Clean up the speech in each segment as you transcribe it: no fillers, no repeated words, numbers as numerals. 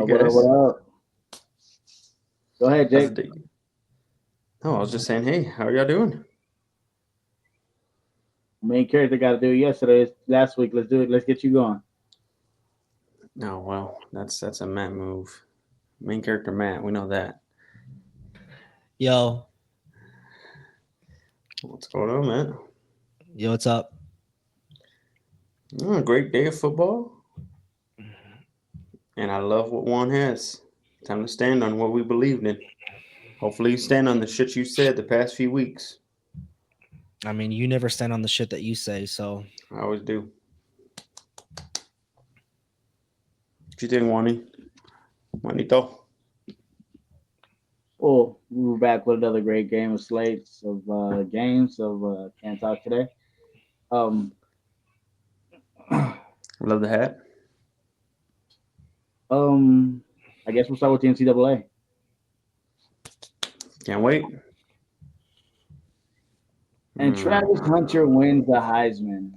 What up? guys. What up? Go ahead, How's Jake. the day? Oh, I was just saying, hey, how are y'all doing? Main character got to do it yesterday. It's last week. Let's do it. Let's get you going. Oh, well, that's a Matt move. Main character Matt, we know that. Yo, What's going on, Matt? yo, what's up? Oh, a great day of football, and I love what Juan has. Time to stand on what we believed in. Hopefully, you stand on the shit you said the past few weeks. I mean, you never stand on the shit that you say, so I always do. What you think, Juani? Juanito? Oh, we were back with another great game of slates of games of can't talk today. Um, Love the hat. I guess we'll start with the NCAA. Can't wait. And Travis Hunter wins the Heisman.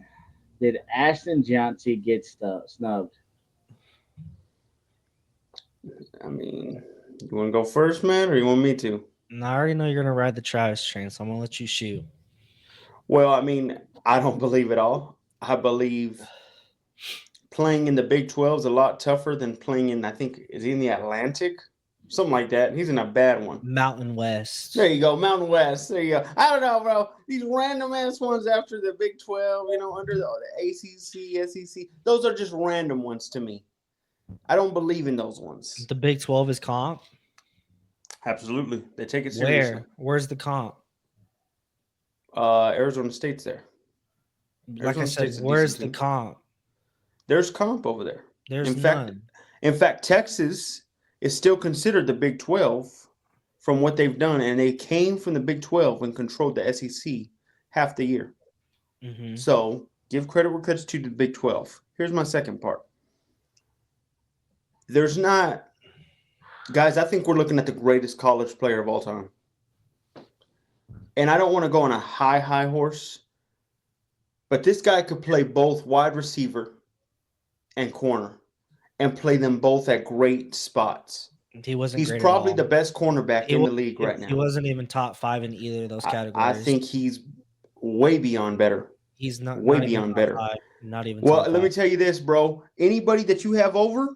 Did Ashton Johnson get snubbed? I mean, you want to go first, Matt, or you want me to? I already know you're gonna ride the Travis train, so I'm gonna let you shoot. Well, I mean, I don't believe it all. I believe playing in the Big 12 is a lot tougher than playing in, I think, is he in the Atlantic? Something like that. He's in a bad one. Mountain West. There you go, Mountain West. There you go. I don't know, bro. These random ass ones after the Big 12, under the ACC, SEC, those are just random ones to me. I don't believe in those ones. The Big 12 is comp. Absolutely. They take it seriously. Where's the comp? Arizona State's there. Like Arizona I said, State's a where's decent the team. comp? There's comp over there. There's In none. fact, Texas is still considered the Big 12 from what they've done, and they came from the Big 12 and controlled the SEC half the year. Mm-hmm. So give credit where credit's due to the Big 12. Here's my second part. There's not, guys, I think we're looking at the greatest college player of all time. And I don't want to go on a high horse, but this guy could play both wide receiver and corner and play them both at great spots. He wasn't. He's great probably at all. the best cornerback in the league right now. He wasn't even top 5 in either of those categories. I think he's way beyond better. He's not way not beyond even better. top 5, not even. Well, top let me 5. tell you this, bro. Anybody that you have over,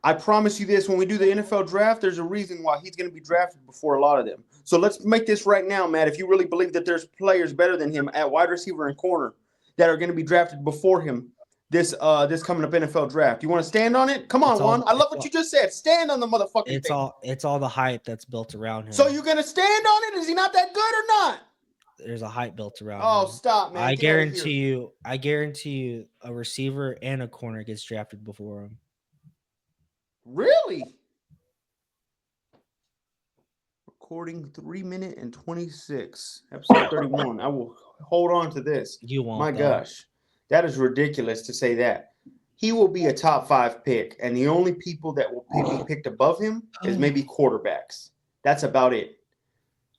I promise you this, when we do the NFL draft, there's a reason why he's going to be drafted before a lot of them. So let's make this right now, Matt. If you really believe that there's players better than him at wide receiver and corner that are going to be drafted before him this coming up NFL draft, you want to stand on it? Come on, Juan. I love what you just said. Stand on the motherfucking thing. It's all the hype that's built around him. So you're going to stand on it? Is he not that good or not? There's a hype built around him. Oh, stop, man. I guarantee you a receiver and a corner gets drafted before him. Really? Recording 3 minutes and 26, episode 31. I will hold on to this. You won't. My gosh, that is ridiculous to say that. He will be a top 5 pick, and the only people that will be picked above him is maybe quarterbacks. That's about it.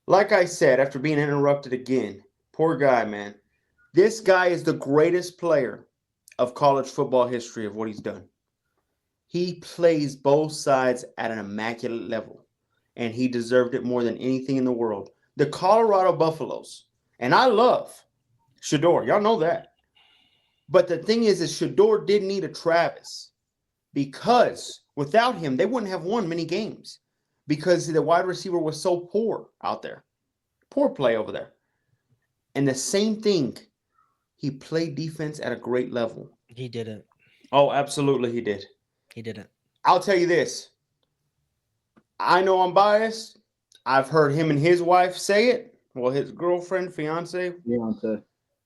Like I said, after being interrupted again, poor guy, man. This guy is the greatest player of college football history of what he's done. He plays both sides at an immaculate level, and he deserved it more than anything in the world. The Colorado Buffaloes, and I love Shedeur. Y'all know that. But the thing is Shedeur did need a Travis because without him, they wouldn't have won many games because the wide receiver was so poor out there. Poor play over there. And the same thing, he played defense at a great level. He didn't. Oh, absolutely he did. He didn't. I'll tell you this. I know I'm biased. I've heard him and his wife say it. Well, his girlfriend, fiance.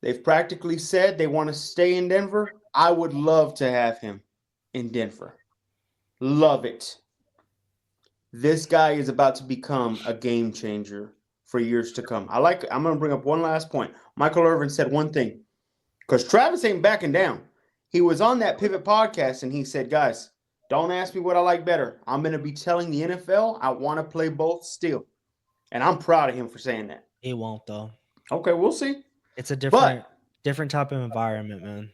They've practically said they want to stay in Denver. I would love to have him in Denver. Love it. This guy is about to become a game changer for years to come. I'm going to bring up one last point. Michael Irvin said one thing. Because Travis ain't backing down. He was on that Pivot podcast and he said, guys, don't ask me what I like better. I'm going to be telling the NFL I want to play both still. And I'm proud of him for saying that. He won't, though. Okay, we'll see. It's a different type of environment, man.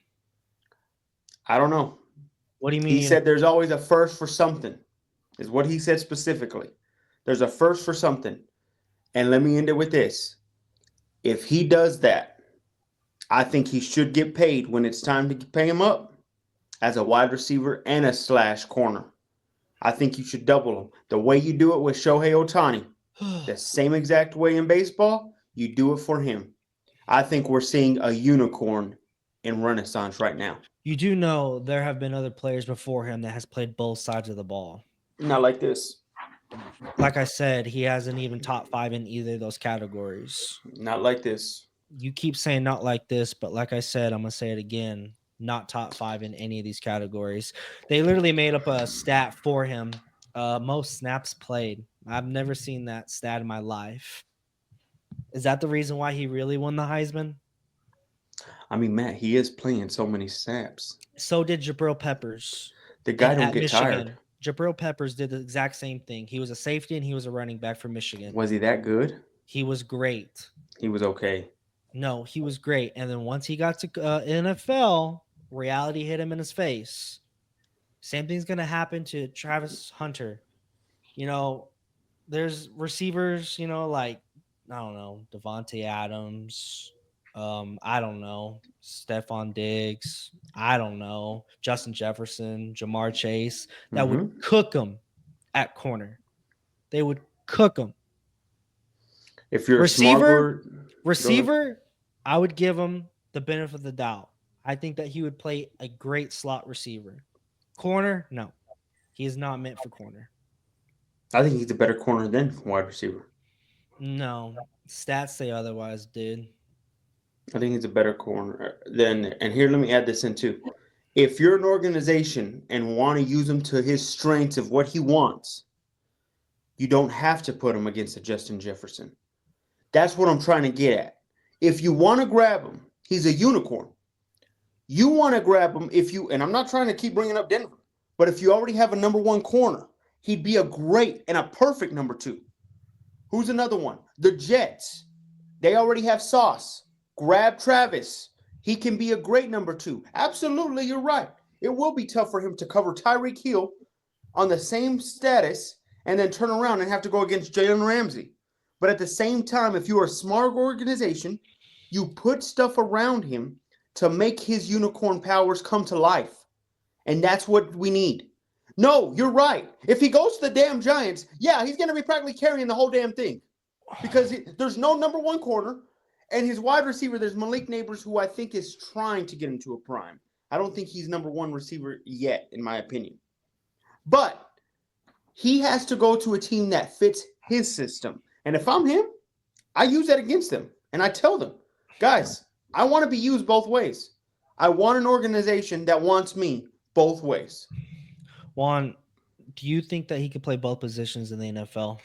I don't know. What do you mean? He said there's always a first for something. is what he said specifically. There's a first for something. And let me end it with this. If he does that, I think he should get paid when it's time to pay him up as a wide receiver and a slash corner. I think you should double him. The way you do it with Shohei Ohtani, the same exact way in baseball, you do it for him. I think we're seeing a unicorn in Renaissance right now. You do know there have been other players before him that has played both sides of the ball. Not like this. Like I said, he hasn't even top 5 in either of those categories. Not like this. You keep saying not like this, but like I said, I'm going to say it again. Not top 5 in any of these categories. They literally made up a stat for him. Most snaps played. I've never seen that stat in my life. Is that the reason why he really won the Heisman? I mean, Matt, he is playing so many snaps. So did Jabril Peppers. The guy at don't get Michigan. tired. Jabril Peppers did the exact same thing. He was a safety and he was a running back for Michigan. Was he that good? He was great. He was okay. No, he was great. And then once he got to NFL, reality hit him in his face. Same thing's going to happen to Travis Hunter. You know, there's receivers, you know, like, I don't know, Devontae Adams. I don't know, Stephon Diggs. I don't know, Justin Jefferson, Jamar Chase. That would cook them at corner. They would cook them. If you're receiver, I would give him the benefit of the doubt. I think that he would play a great slot receiver. Corner, no. He is not meant for corner. I think he's a better corner than wide receiver. No. Stats say otherwise, dude. I think he's a better corner than, and here, let me add this in too. If you're an organization and want to use him to his strengths of what he wants, you don't have to put him against a Justin Jefferson. That's what I'm trying to get at. If you want to grab him, he's a unicorn. You want to grab him and I'm not trying to keep bringing up Denver, but if you already have a number 1 corner, he'd be a great and a perfect number 2. Who's another one? The Jets. They already have Sauce. Grab Travis. He can be a great number 2. Absolutely, you're right. It will be tough for him to cover Tyreek Hill on the same status and then turn around and have to go against Jalen Ramsey. But at the same time, if you're a smart organization, you put stuff around him to make his unicorn powers come to life. And that's what we need. No, you're right. If he goes to the damn Giants, yeah, he's going to be practically carrying the whole damn thing. Because there's no number 1 corner. And his wide receiver, there's Malik Neighbors, who I think is trying to get him to a prime. I don't think he's number 1 receiver yet, in my opinion. But he has to go to a team that fits his system. And if I'm him, I use that against them. And I tell them, guys, I want to be used both ways. I want an organization that wants me both ways. Juan, do you think that he could play both positions in the NFL?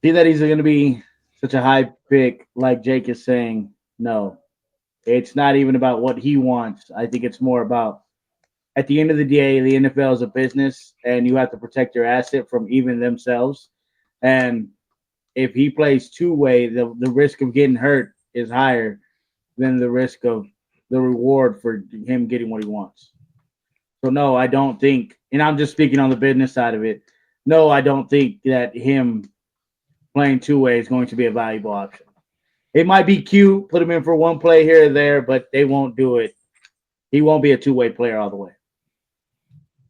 See that he's going to be such a high pick, like Jake is saying. No, it's not even about what he wants. I think it's more about, at the end of the day, the NFL is a business, and you have to protect your asset from even themselves. And if he plays two-way, the risk of getting hurt is higher than the risk of the reward for him getting what he wants. So, no, I don't think, and I'm just speaking on the business side of it, no, I don't think that him playing two-way is going to be a valuable option. It might be cute, put him in for one play here or there, but they won't do it. He won't be a two-way player all the way.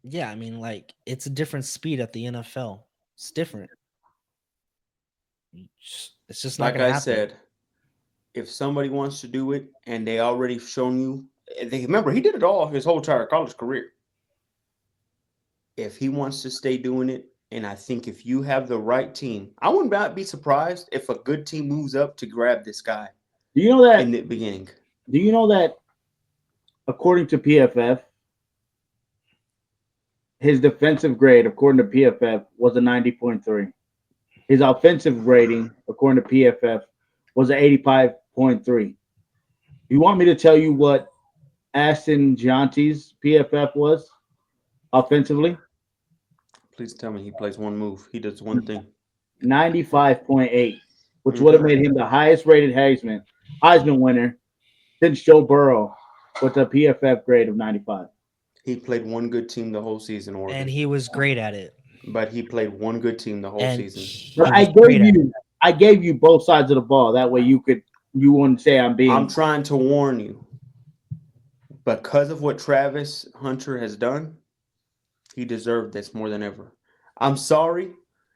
Yeah, I mean, like, it's a different speed at the NFL. It's different. It's just not like going to I happen. said, if somebody wants to do it and they already shown you, remember, he did it all his whole entire college career. If he wants to stay doing it, and I think if you have the right team, I wouldn't be surprised if a good team moves up to grab this guy. Do you know that in the beginning? Do you know that according to PFF, his defensive grade, according to PFF, was a 90.3. His offensive rating, according to PFF, was an 85.3. You want me to tell you what Ashton Gianti's PFF was offensively? Please tell me he plays one move. He does one thing. 95.8, which would have made him the highest rated Heisman winner since Joe Burrow with a PFF grade of 95. He played one good team the whole season, Oregon. and he was great at it. But he played one good team the whole And season. he But was great at it. I gave you both sides of the ball. That way you wouldn't say I'm being. I'm trying to warn you. Because of what Travis Hunter has done, he deserved this more than ever. I'm sorry,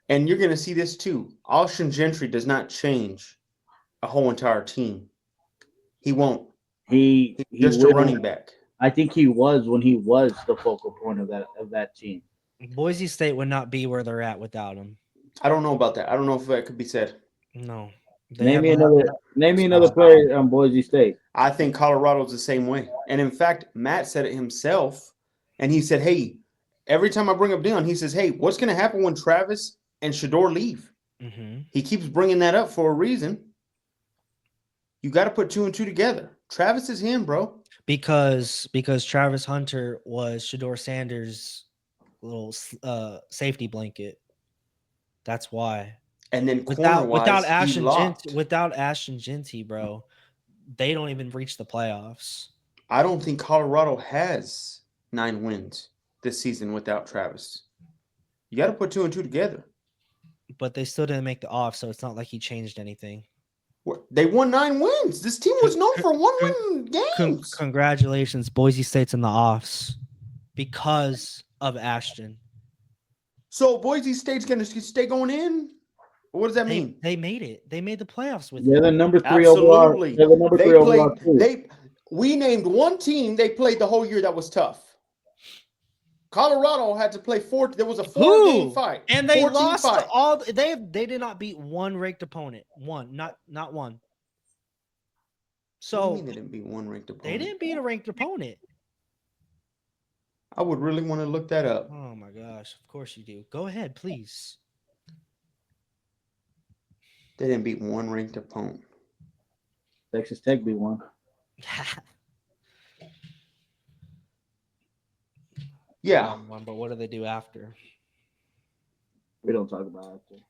and you're going to see this too. Alshon Gentry does not change a whole entire team. He won't. He's Just a running back. I think he was when he was the focal point of that team. Boise State would not be where they're at without him. I don't know about that. I don't know if that could be said. No. Name me another player on Boise State. I think Colorado's the same way. And in fact, Matt said it himself. And he said, hey, every time I bring up Dion, he says, hey, what's going to happen when Travis and Shedeur leave? Mm-hmm. He keeps bringing that up for a reason. You got to put 2 and 2 together. Travis is him, bro. Because Travis Hunter was Shedeur Sanders' little safety blanket. That's why. And then without corner-wise, Ashton Genty, bro, they don't even reach the playoffs. I don't think Colorado has 9 wins this season without Travis. You got to put 2 and 2 together. But they still didn't make the off, so it's not like he changed anything. They won 9 wins. This team was known for one-win games. Congratulations, Boise State's in the offs because of Ashton. So Boise State's going to stay going in? What does that mean? They made it. They made the playoffs with They're him. the number 3 overall. Absolutely. They're the number 3 overall. We named one team they played the whole year that was tough. Colorado had to play 4. There was a 4-game fight. And they 14 lost fight. all. They did not beat one ranked opponent. One, not one. So What do you mean they didn't beat one ranked opponent? they didn't beat a ranked opponent. I would really want to look that up. Oh my gosh! Of course you do. Go ahead, please. They didn't beat one ranked opponent. Texas Tech beat one. Yeah. But what do they do after? We don't talk about it.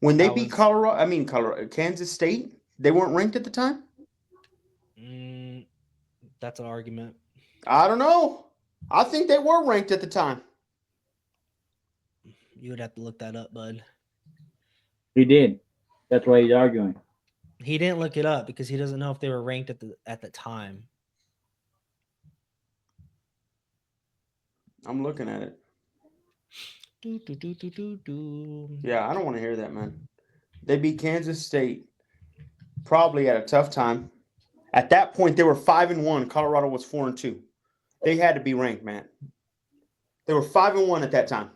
When they beat Kansas State, they weren't ranked at the time? That's an argument. I don't know. I think they were ranked at the time. You would have to look that up, bud. He did. That's why he's arguing. He didn't look it up because he doesn't know if they were ranked at the time. I'm looking at it. Do. Yeah, I don't want to hear that, man. They beat Kansas State probably at a tough time. At that point, they were 5-1. Colorado was 4-2. They had to be ranked, man. They were 5-1 at that time.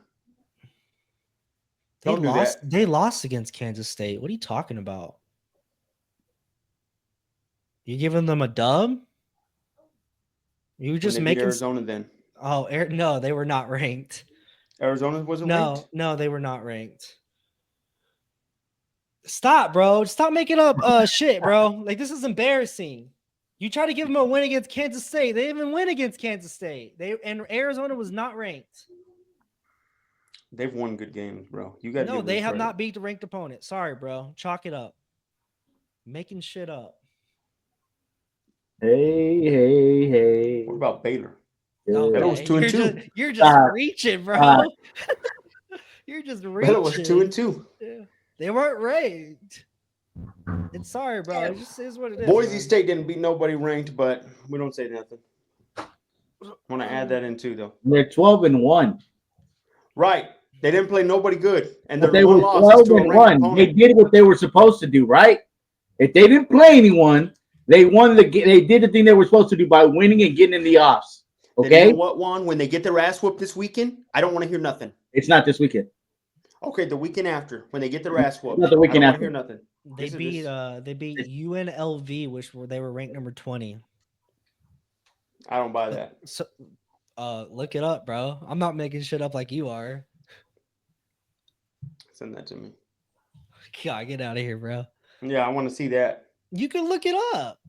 They Don't do lost. that. They lost against Kansas State. What are you talking about? You giving them a dub? You were just When they beat making Arizona then. Oh, no, they were not ranked. Arizona wasn't ranked? No, they were not ranked. Stop, bro. Stop making up shit, bro. Like, this is embarrassing. You try to give them a win against Kansas State. They didn't even win against Kansas State. And Arizona was not ranked. They've won good games, bro. You got No, they have not beat the ranked opponent. Sorry, bro. Chalk it up. Making shit up. Hey. What about Baylor? Okay. Baylor was 2-2. You're just reaching, bro. You're just reaching. Baylor was 2-2. Yeah. They weren't ranked. And sorry, bro. It just is what it is. Boise man. State didn't beat nobody ranked, but we don't say nothing. I want to add that in too, though. They're 12-1. Right. They didn't play nobody good. And But their they were one loss is to a ranked 12-1. opponent. They did what they were supposed to do, right? If they didn't play anyone, they won the. They did the thing they were supposed to do by winning and getting in the offs. And Okay, you know what, Juan? When they get their ass whooped this weekend, I don't want to hear nothing. it's not this weekend. Okay, the weekend after, when they get their ass whooped, Not the weekend I don't after. want to hear nothing. They beat UNLV, which they were ranked number 20. I don't buy that. So look it up, bro. I'm not making shit up like you are. Send that to me. God, get out of here, bro. Yeah, I want to see that. You can look it up.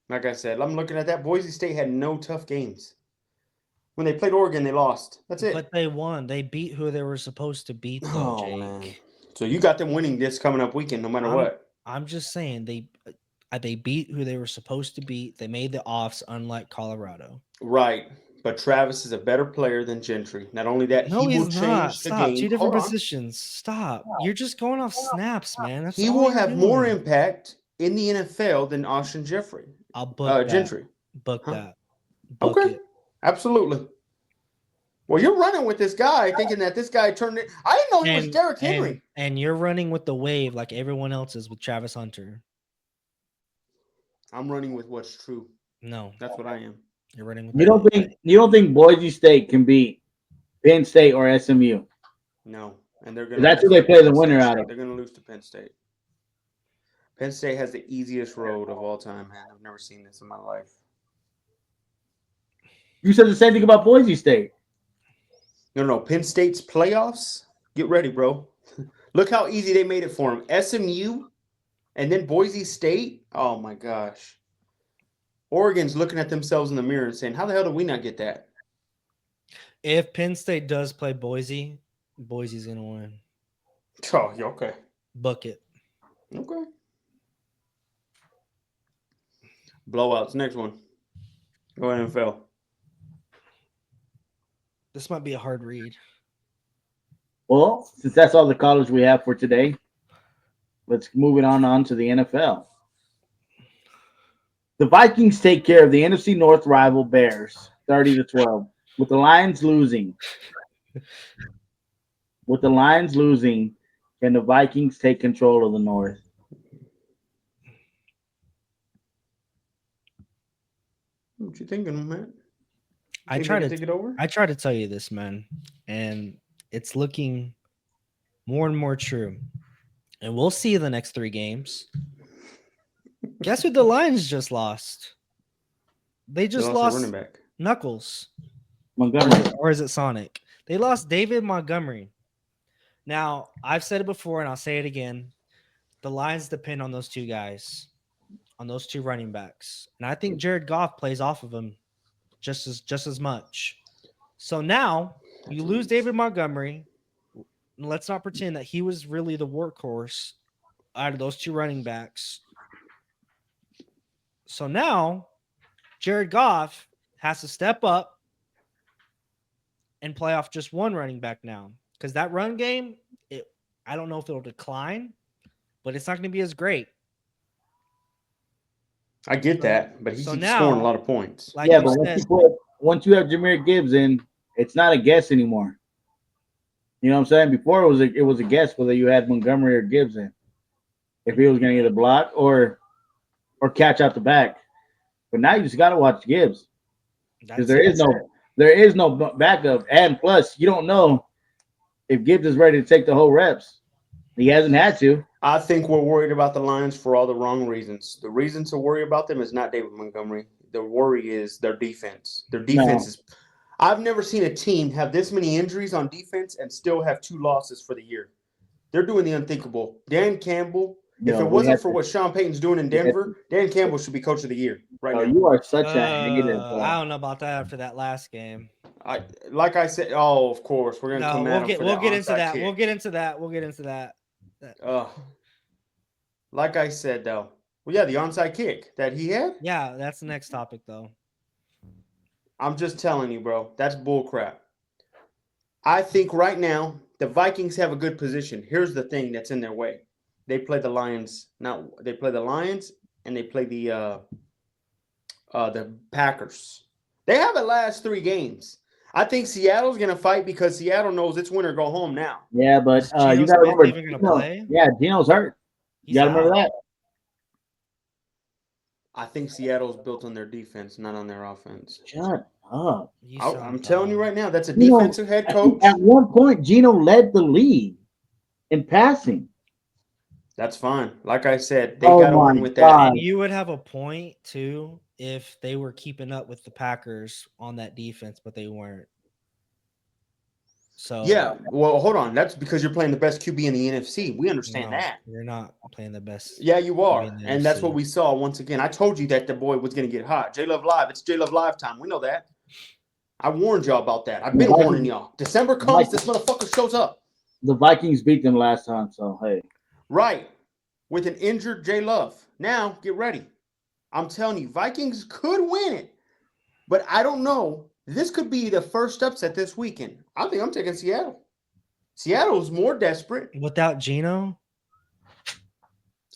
Like I said, I'm looking at that. Boise State had no tough games. When they played Oregon, they lost. That's it. But they won. They beat who they were supposed to beat, though, Jake. Man. So you got them winning this coming up weekend, no matter what. I'm just saying They beat who they were supposed to beat. They made the offs, unlike Colorado. Right. But Travis is a better player than Gentry. Not only that, No, he will he's not. change the Stop. game. Two different Hold on. positions. Stop. You're just going off snaps, man. That's He all will you're have more doing. impact in the NFL than Austin Jeffrey. I'll book that. Gentry. Book Huh? that. Book Okay. it. Absolutely. Well, you're running with this guy, thinking that this guy turned it. I didn't know he was Derrick Henry. And you're running with the wave like everyone else is with Travis Hunter. I'm running with what's true. No, That's what I am. you're running with You the don't wave. think Boise State can beat Penn State or SMU? No, and they're going. That's who they play the winner out of. They're going to lose to Penn State. Penn State has the easiest road of all time, man. I've never seen this in my life. You said the same thing about Boise State. No. Penn State's playoffs. Get ready, bro. Look how easy they made it for him. SMU, and then Boise State. Oh my gosh. Oregon's looking at themselves in the mirror and saying, "How the hell did we not get that?" If Penn State does play Boise, Boise's gonna win. Oh, okay. Book it. Okay. Blowouts. Next one. Go NFL. This might be a hard read. Well, since that's all the college we have for today, let's move it on to the NFL. The Vikings take care of the NFC North rival Bears, 30-12, with the Lions losing. With the Lions losing, can the Vikings take control of the North? What you thinking, man? I Think try they to can take it over. I try to tell you this, man, and it's looking more and more true. And we'll see the next 3 games. Guess who the Lions just lost? They just They lost running back. Knuckles. Montgomery. Or is it Sonic? They lost David Montgomery. Now, I've said it before and I'll say it again. The Lions depend on those 2 guys, on those 2 running backs. And I think Jared Goff plays off of them just as much. So now you lose David Montgomery. Let's not pretend that he was really the workhorse out of those 2 running backs. So now Jared Goff has to step up and play off just one running back now. Because that run game, I don't know if it'll decline, but it's not going to be as great. I get that, but he So keeps now- scoring a lot of points. Like Yeah, you but said, once you have Jahmyr Gibbs in, it's not a guess anymore. You know what I'm saying? Before it was a guess whether you had Montgomery or Gibbs in, if he was going to either block or catch out the back. But now you just got to watch Gibbs because there is no backup, and plus you don't know if Gibbs is ready to take the whole reps. He hasn't had to. I think we're worried about the Lions for all the wrong reasons. The reason to worry about them is not David Montgomery. The worry is their defense. Their defense is – I've never seen a team have this many injuries on defense and still have 2 losses for the year. They're doing the unthinkable. Dan Campbell, if it wasn't for what Sean Payton's doing in Denver, Dan Campbell should be coach of the year right now. You are such a hater. I don't know about that after that last game. Like I said, oh, of course. We're going to come at him for we'll get that into onside that. kick. We'll get into that. We'll get into that. Like I said, though. Well, yeah, the onside kick that he had. Yeah, that's the next topic, though. I'm just telling you, bro. That's bull crap. I think right now the Vikings have a good position. Here's the thing that's in their way. They play the Lions. They play the Lions and they play the Packers. They have the last 3 games. I think Seattle's going to fight because Seattle knows it's win or go home now. Yeah, but Geno you got to Smith remember. even gonna play? Yeah, Geno's hurt. You got to remember that. I think Seattle's built on their defense, not on their offense. Shut up. I'm telling you right now, that's a Geno- defensive head coach. At one point, Geno led the league in passing. That's fine. Like I said, they Oh got to my win with God. that. And you would have a point too if they were keeping up with the Packers on that defense, but they weren't. So Yeah. Well, hold on. That's because you're playing the best QB in the NFC. We understand no, that. you're not playing the best. Yeah, you are. in the And that's NFC. what we saw once again. I told you that the boy was going to get hot. J Love Live. It's J Love Live time. We know that. I warned y'all about that. I've been warning y'all. December comes, this motherfucker shows up. The Vikings beat them last time, so hey. Right. with an injured Jay Love. Now, get ready. I'm telling you, Vikings could win it, but I don't know. This could be the first upset this weekend. I think I'm taking Seattle. Seattle's more desperate. Without Geno,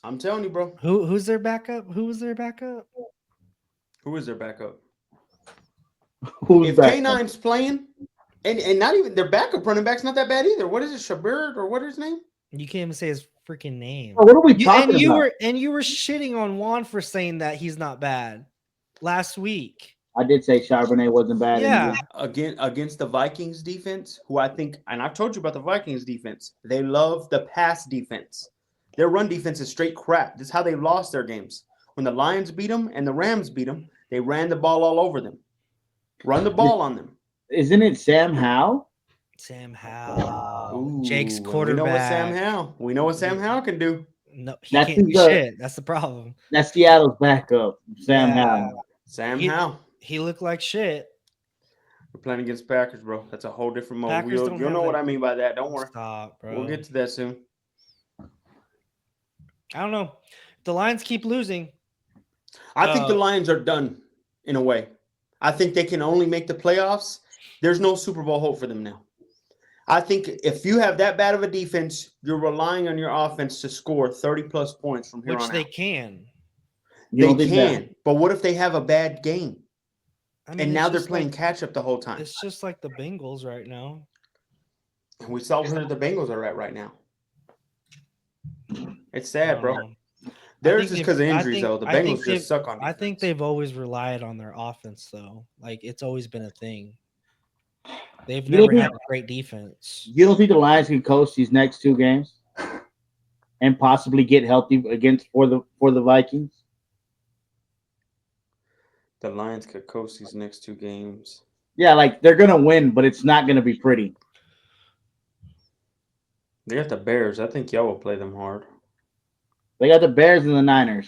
I'm telling you, bro. who's their backup? Who was their backup? Who is their backup? Who's If back? K9's playing, and not even their backup running back's not that bad either. What is it, Shabir or what is his name? You can't even say his freaking name. What are we talking and you about? were shitting on Juan for saying that he's not bad last week. I did say Charbonnet wasn't bad. Yeah. Against the Vikings defense, who I think, and I've told you about the Vikings defense, they love the pass defense. Their run defense is straight crap. This is how they lost their games. When the Lions beat them and the Rams beat them, they ran the ball all over them. Run the ball on them. Isn't it Sam Howell? Sam Howell, Ooh, Jake's and quarterback. We know what Sam Howell can do. No, he That's can't do the- shit. That's the problem. That's Seattle's backup, Sam Yeah. Howell. Sam He- Howell. He looked like shit. We're playing against Packers, bro. That's a whole different mode. Packers You'll don't know have what a- I mean by that. Don't worry. Stop, bro. We'll get to that soon. I don't know. The Lions keep losing. I think the Uh, Lions are done in a way. I think they can only make the playoffs. There's no Super Bowl hope for them now. I think if you have that bad of a defense, you're relying on your offense to score 30-plus points from here Which on they out. can. You They don't think that? can. But what if they have a bad game? I mean, And it's now they're just playing like- catch-up the whole time. It's just like the Bengals right now. And we saw where the Bengals are at right now. It's I sad, don't bro. know. Theirs think is because of they've- I injuries, think- though. The I think Bengals they've- just suck on defense. I think they've always relied on their offense, though. Like it's always been a thing. They've You don't never had think- a great defense. You don't think the Lions can coach these next two games and possibly get healthy against for the Vikings? The Lions could coast these next two games. Yeah, like they're gonna win, but it's not gonna be pretty. They got the Bears. I think y'all will play them hard. They got the Bears and the Niners.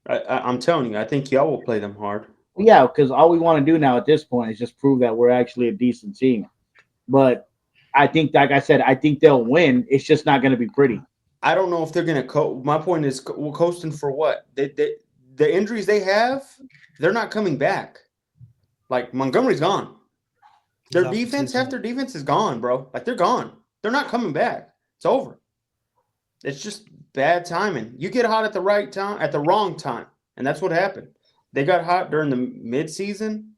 I'm telling you, I think y'all will play them hard. Yeah, because all we want to do now at this point is just prove that we're actually a decent team. But I think, like I said, I think they'll win. It's just not going to be pretty. I don't know if they're going to My point is, we're coasting for what? The injuries they have, they're not coming back. Like, Montgomery's gone. He's Their out for defense, season. half their defense is gone, bro. Like, they're gone. They're not coming back. It's over. It's just bad timing. You get hot at the right time, at the wrong time. And that's what happened. They got hot during the midseason,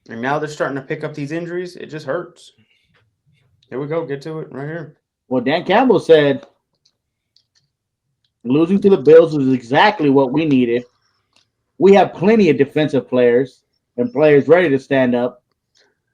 and now they're starting to pick up these injuries. It just hurts. Here we go. Get to it right here. Well, Dan Campbell said losing to the Bills was exactly what we needed. We have plenty of defensive players and players ready to stand up,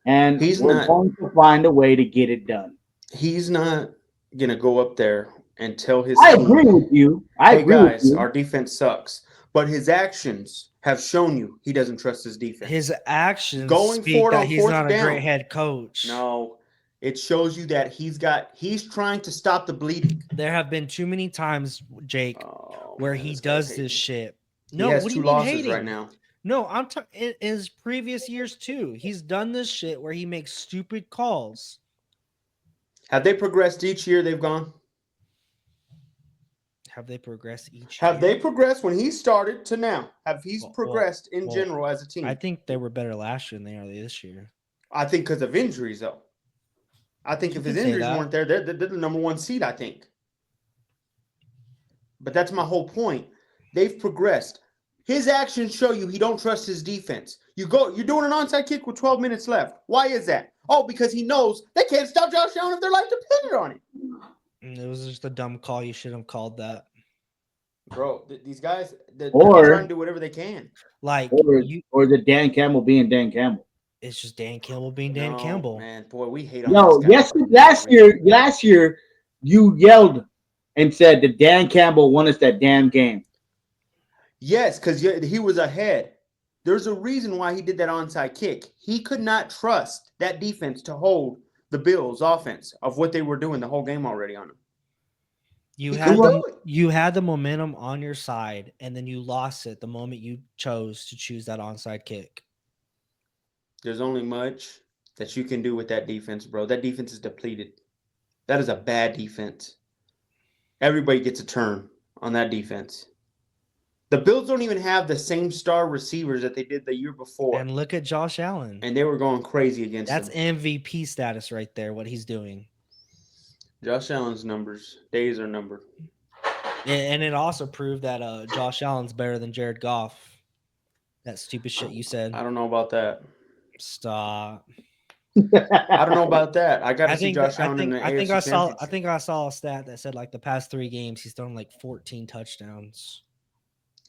and we're going to find a way to get it done. He's not going to go up there and tell his I team, agree with you. I hey, agree guys, with you. our defense sucks. But his actions have shown you he doesn't trust his defense. His actions Going speak forward that on he's fourth not a down. great head coach. No, it shows you that he's trying to stop the bleeding. There have been too many times, Jake, Oh, where man, he this guy's does hating. this shit. He No, has what do two you mean losses hating? right now. No, I'm talking in his previous years too. He's done this shit where he makes stupid calls. Have they progressed each year they've gone? Have they progressed each Have year? they progressed when he started to now? Have he's Well, progressed in well, general as a team? I think they were better last year than they are this year. I think because of injuries, though. I think You if his can say injuries that. weren't there, they're the number one seed, I think. But that's my whole point. They've progressed. His actions show you he don't trust his defense. You're doing an onside kick with 12 minutes left. Why is that? Oh, because he knows they can't stop Josh Allen if their life depended on it. It was just a dumb call. You should have called that. Bro, these guys, they're Or- trying to do whatever they can. Like Or the Dan Campbell being Dan Campbell. it's just Dan Campbell being Dan No, Campbell. Man, boy, we hate on No, this guy. yes, last year, you yelled and said that Dan Campbell won us that damn game. Yes, because he was ahead. There's a reason why he did that onside kick. He could not trust that defense to hold the Bills' offense of what they were doing the whole game already on him. You He had couldn't do the, it. you had the momentum on your side, and then you lost it the moment you chose to choose that onside kick. There's only much that you can do with that defense, bro. That defense is depleted. That is a bad defense. everybody gets a turn on that defense. The Bills don't even have the same star receivers that they did the year before. And look at Josh Allen. And they were going crazy against That's them. MVP status right there, what he's doing. Josh Allen's days are numbered. And it also proved that Josh Allen's better than Jared Goff. That stupid shit you said. I don't know about that. Stop. I don't know about that. I got to see Josh I Allen in the think AFC I saw. I Championship. think I saw a stat that said like the past 3 games he's thrown like 14 touchdowns.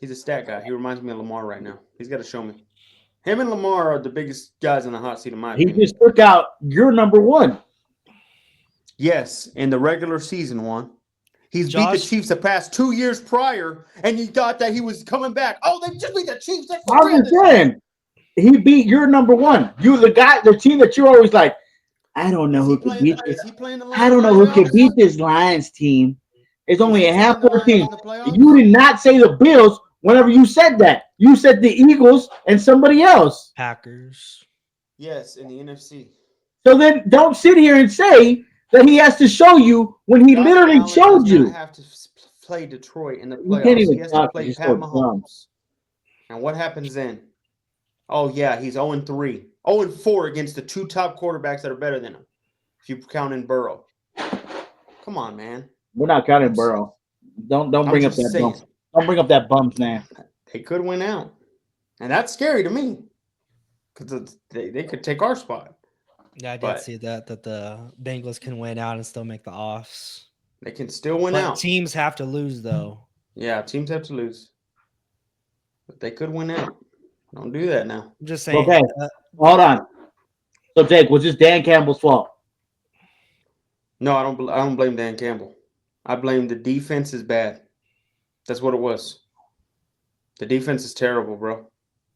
He's a stat guy. He reminds me of Lamar right now. He's got to show me. Him and Lamar are the biggest guys in the hot seat in my He opinion. just took out your number one. Yes, in the regular season one. He's beat the Josh- Chiefs the past 2 years prior, and you thought that he was coming back. Oh, they just beat the Chiefs. They're for I'm real just this saying, he beat your number one. You, the team that you're always like, I don't know who could beat this. Is he playing the I don't know who could beat this Lions team. It's only a handful of teams. You did not say the Bills whenever you said that. You said the Eagles and somebody else. Packers. Yes, in the NFC. So then don't sit here and say that he has to show you when he Josh literally Allen showed does you. not have to play Detroit in the You can't playoffs. even He has to talk, play you're Pat so Mahomes. And what happens then? Oh, yeah, he's 0-3. 0-4 against the 2 top quarterbacks that are better than him, if you count in Burrow. Come on, man. We're not counting Burrow. Don't bring up that bum. Don't bring up that bum's name. They could win out. And that's scary to me. Because they could take our spot. Yeah, I did But- see that the Bengals can win out and still make the offs. They can still win But out. teams have to lose though. Yeah, teams have to lose. But they could win out. Don't do that now. I'm just saying. Okay. Hold on. So, Jake, was this Dan Campbell's fault? No, I don't blame Dan Campbell. I blame the defense is bad. That's what it was. The defense is terrible, bro.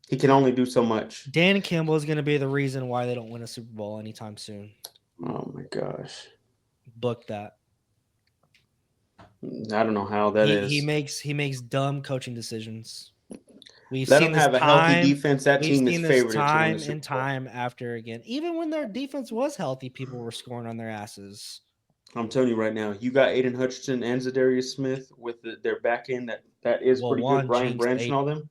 He can only do so much. Dan Campbell is going to be the reason why they don't win a Super Bowl anytime soon. Oh my gosh. Book that. I don't know how that is. He makes dumb coaching decisions. We've Let seen them have this a healthy time. defense. That We've team is seen this favored time to win and time after again. Even when their defense was healthy, people were scoring on their asses. I'm telling you right now, you got Aiden Hutchinson and Zadarius Smith with their back end that is Well, pretty one good. Brian jinxed Branch and all them.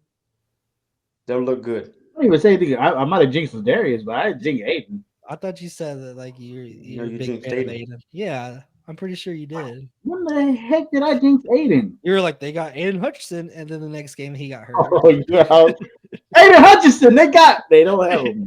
They'll look good. I don't even say anything. I might have jinxed Darius, but I didn't jinx Aiden. I thought you said that like you're No, a you big jinxed fan of Aiden. Aiden. Yeah, I'm pretty sure you did. When the heck did I jinx Aiden? You were like, they got Aiden Hutchinson, and then the next game he got hurt. Oh, yeah. Aiden Hutchinson, they don't have him.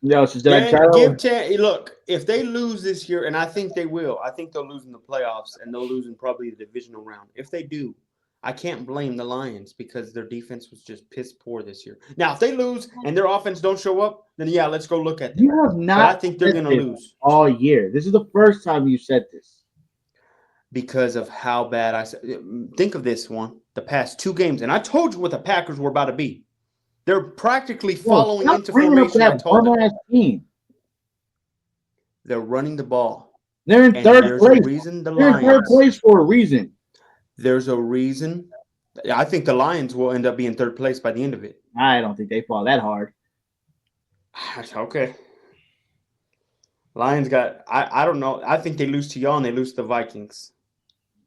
Yo, so did I try to? Look, if they lose this year, and I think they will, I think they'll lose in the playoffs, and they'll lose in probably the divisional round. If they do, I can't blame the Lions because their defense was just piss poor this year. Now, if they lose and their offense don't show up, then yeah, let's go look at them. You have But not. I think they're said going to this lose all year. This is the first time you said this. because of how bad I said. Think of this one: the past 2 games, and I told you what the Packers were about to be. They're practically following Stop into bringing up formation. I that told them bum-ass team. they're running the ball, They're in and third there's place. a reason the They're in third Lions. place for a reason. There's a reason. I think the Lions will end up being third place by the end of it. I don't think they fall that hard. Okay. Lions got. I don't know. I think they lose to y'all and they lose to the Vikings.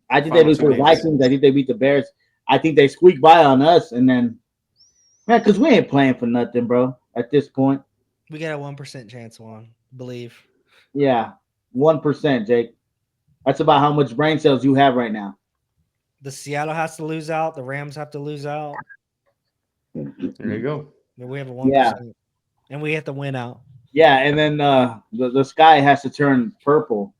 I think they lose to the Final 2 games. Vikings. I think they beat the Bears. I think they squeak by on us, and then, man, because we ain't playing for nothing, bro. At this point, We got a 1% chance, Juan. Believe. yeah, 1%, Jake. That's about how much brain cells you have right now. The Seattle has to lose out. The Rams have to lose out. There you go. But we have a 1%. Yeah. And we have to win out. Yeah, and then the sky has to turn purple,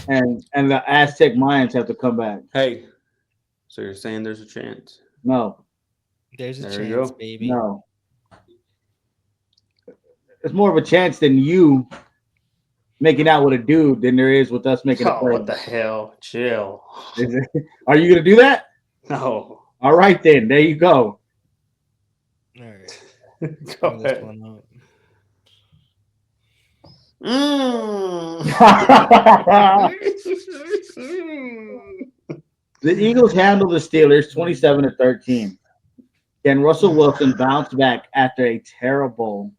and the Aztec Mayans have to come back. Hey, so you're saying there's a chance? No, There's a There you chance, go. baby. no. It's more of a chance than you making out with a dude than there is with us making a Oh, play. what the hell? Chill. Are you gonna do that? No. All right, then. There you go. All right. Go Throw this ahead. one up. The Eagles handle the Steelers 27-13. Can Russell Wilson bounce back after a terrible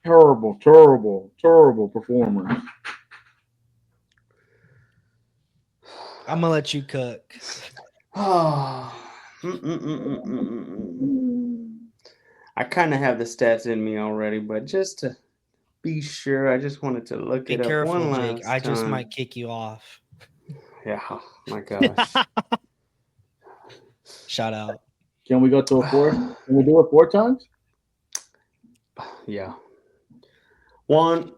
performance? I'm gonna let you cook. I kind of have the stats in me already, but just to be sure, I just wanted to look Be it up careful, one Jake. last I just time. might kick you off. Yeah, my gosh. Shout out. Can we go to a four? Can we do it 4 times? Yeah. One,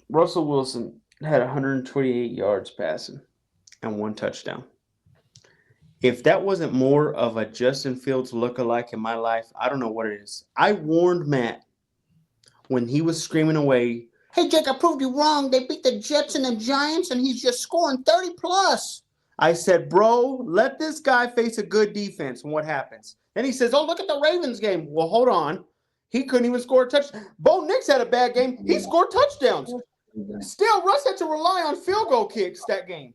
Russell Wilson had 128 yards passing and 1 touchdown. If that wasn't more of a Justin Fields lookalike in my life, I don't know what it is. I warned Matt when he was screaming away, "Hey, Jake, I proved you wrong. They beat the Jets and the Giants, and he's just scoring 30 plus." I said, bro, let this guy face a good defense, and what happens? Then he says, oh, look at the Ravens game. Well, hold on. He couldn't even score a touchdown. Bo Nix had a bad game. He scored touchdowns. Still, Russ had to rely on field goal kicks that game.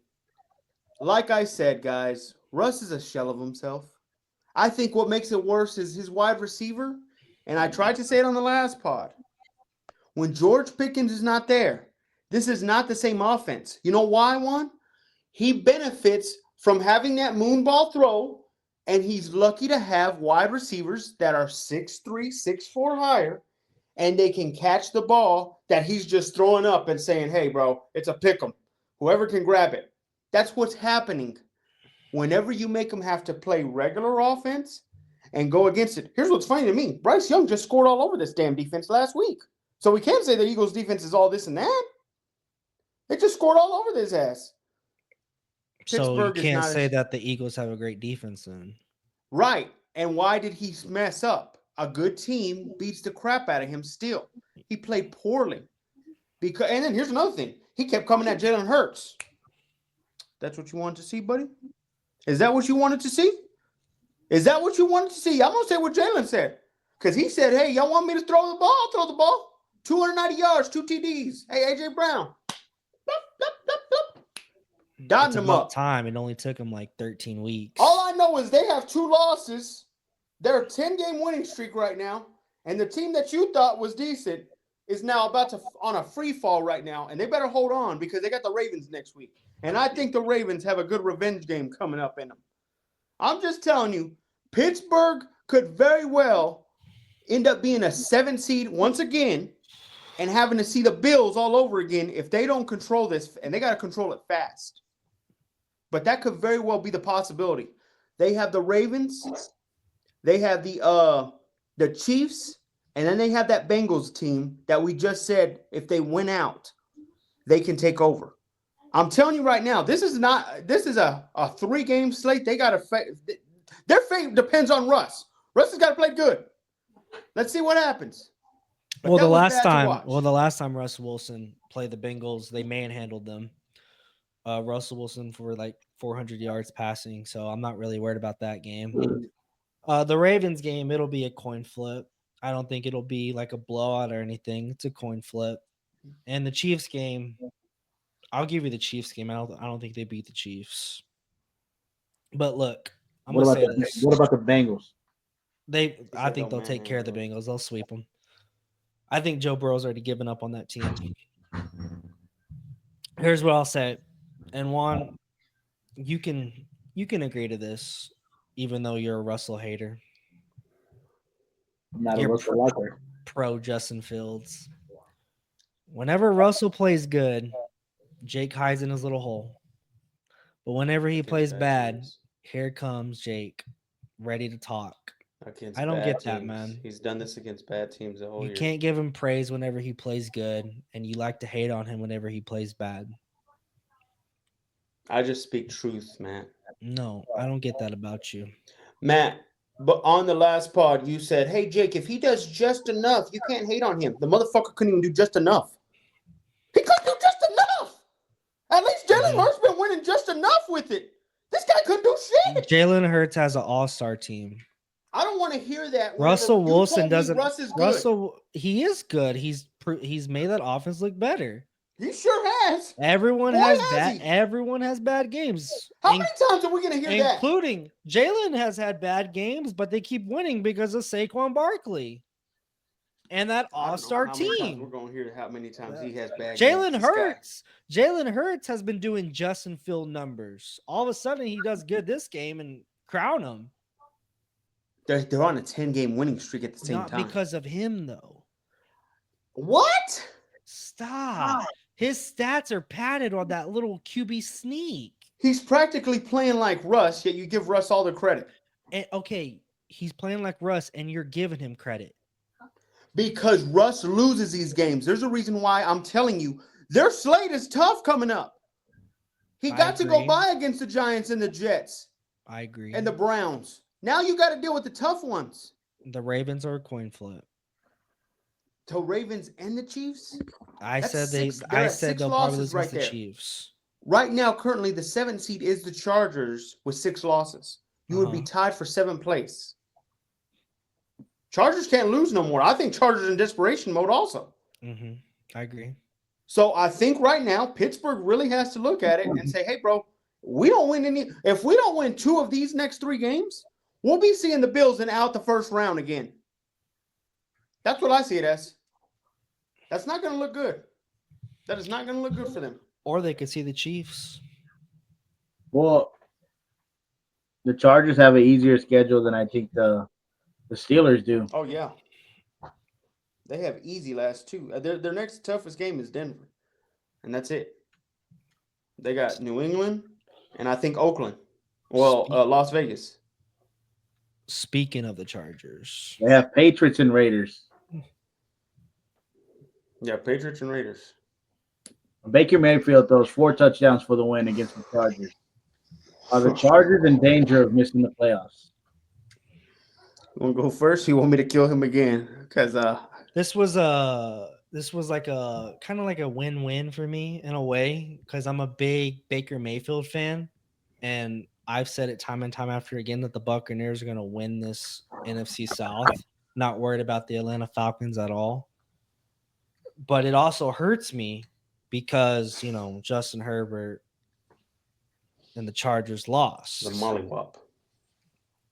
Like I said, guys, Russ is a shell of himself. I think what makes it worse is his wide receiver, and I tried to say it on the last pod. When George Pickens is not there, this is not the same offense. You know why, Juan? He benefits from having that moonball throw, and he's lucky to have wide receivers that are 6'3", 6'4" higher, and they can catch the ball that he's just throwing up and saying, hey, bro, it's a pick 'em. Whoever can grab it. That's what's happening. Whenever you make them have to play regular offense and go against it. Here's what's funny to me. Bryce Young just scored all over this damn defense last week. So we can't say the Eagles' defense is all this and that. They just scored all over this ass. So you Pittsburgh is can't not say that the Eagles have a great defense then. right. And why did he mess up? A good team beats the crap out of him still. He played poorly. And then here's another thing. He kept coming at Jalen Hurts. That's what you wanted to see, buddy? Is that what you wanted to see? Is that what you wanted to see? I'm going to say what Jalen said. Because he said, hey, y'all want me to throw the ball? I'll throw the ball. 290 yards, 2 TDs. Hey, A.J. Brown. Dotting It's them about up. time. It only took him like 13 weeks. All I know is they have 2 losses. They're a 10-game winning streak right now. And the team that you thought was decent is now about to on a free fall right now. And they better hold on because they got the Ravens next week. And I think the Ravens have a good revenge game coming up in them. I'm just telling you, Pittsburgh could very well end up being a 7 seed once again and having to see the Bills all over again if they don't control this, and they got to control it fast. But that could very well be the possibility. They have the Ravens, they have the Chiefs, and then they have that Bengals team that we just said if they win out, they can take over. I'm telling you right now, this is a 3-game slate. They got to their fate depends on Russ. Russ has got to play good. Let's see what happens. But the that was last bad to watch. time Russell Wilson played the Bengals, they manhandled them. Russell Wilson for like 400 yards passing, so I'm not really worried about that game. The Ravens game, it'll be a coin flip. I don't think it'll be like a blowout or anything. It's a coin flip. And the Chiefs game, I'll give you the Chiefs game. I don't think they beat the Chiefs. But look, I'm gonna say this. What about the Bengals? I think they'll take care of the Bengals. They'll sweep them. I think Joe Burrow's already given up on that team. Here's what I'll say. And Juan, you can agree to this, even though you're a Russell hater. I'm not You're a Russell liker. Pro Justin Fields. Whenever Russell plays good, Jake hides in his little hole. But whenever he plays bad, here comes Jake, ready to talk. I don't get that, man. He's done this against bad teams the whole year. You can't give him praise whenever he plays good, and you like to hate on him whenever he plays bad. I just speak truth, Matt. No, I don't get that about you. Matt, but on the last pod, you said, hey, Jake, if he does just enough, you can't hate on him. The motherfucker couldn't even do just enough. He couldn't do just enough. At least Jalen Hurts been winning just enough with it. This guy couldn't do shit. Jalen Hurts has an all-star team. I don't want to hear that. Russell Wilson doesn't. Russ is good. He is good. He's made that offense look better. He sure has. Everyone has bad games. How many times are we going to hear that? Including Jalen has had bad games, but they keep winning because of Saquon Barkley. and that I don't know all-star how many times team. We're going to hear how many times he has bad games. Jalen This guy. Hurts. Jalen Hurts has been doing Justin Field numbers. All of a sudden, he does good this game and crown him. They're on a 10-game winning streak at the same Not time. because of him, though. What? Stop. His stats are padded on that little QB sneak. He's practically playing like Russ, yet you give Russ all the credit. And, okay, he's playing like Russ, and you're giving him credit. Because Russ loses these games. There's a reason why I'm telling you their slate is tough coming up. He I got to go agree. by against the Giants and the Jets I agree. and the Browns. Now you got to deal with the tough ones. The Ravens are a coin flip. The Ravens and the Chiefs. I That's said six- they. they're I at said six they'll probably losses lose right against the there. Chiefs. Right now, currently, the 7th seed is the Chargers with 6 losses. You would be Uh-huh. tied for 7th place. Chargers can't lose no more. I think Chargers in desperation mode also. Mm-hmm. I agree. So I think right now Pittsburgh really has to look at it and say, hey, bro, we don't win any. If we don't win 2 of these next 3 games, we'll be seeing the Bills in out the first round again. That's what I see it as. That's not going to look good. That is not going to look good for them. Or they could see the Chiefs. Well, the Chargers have an easier schedule than I think the Steelers do. Oh, yeah. They have easy last 2. Their next toughest game is Denver, and that's it. They got New England and I think Oakland. Well, Las Vegas. Speaking of the Chargers, They have Patriots and Raiders. Yeah, Patriots and Raiders. Baker Mayfield throws 4 touchdowns for the win against the Chargers. Are the Chargers in danger of missing the playoffs? You want to go first? You want me to kill him again? Because this was like a kind of like a win-win for me in a way because I'm a big Baker Mayfield fan, and I've said it time and time after again that the Buccaneers are going to win this NFC South. Not worried about the Atlanta Falcons at all. But it also hurts me because, Justin Herbert and the Chargers lost. the mollywop.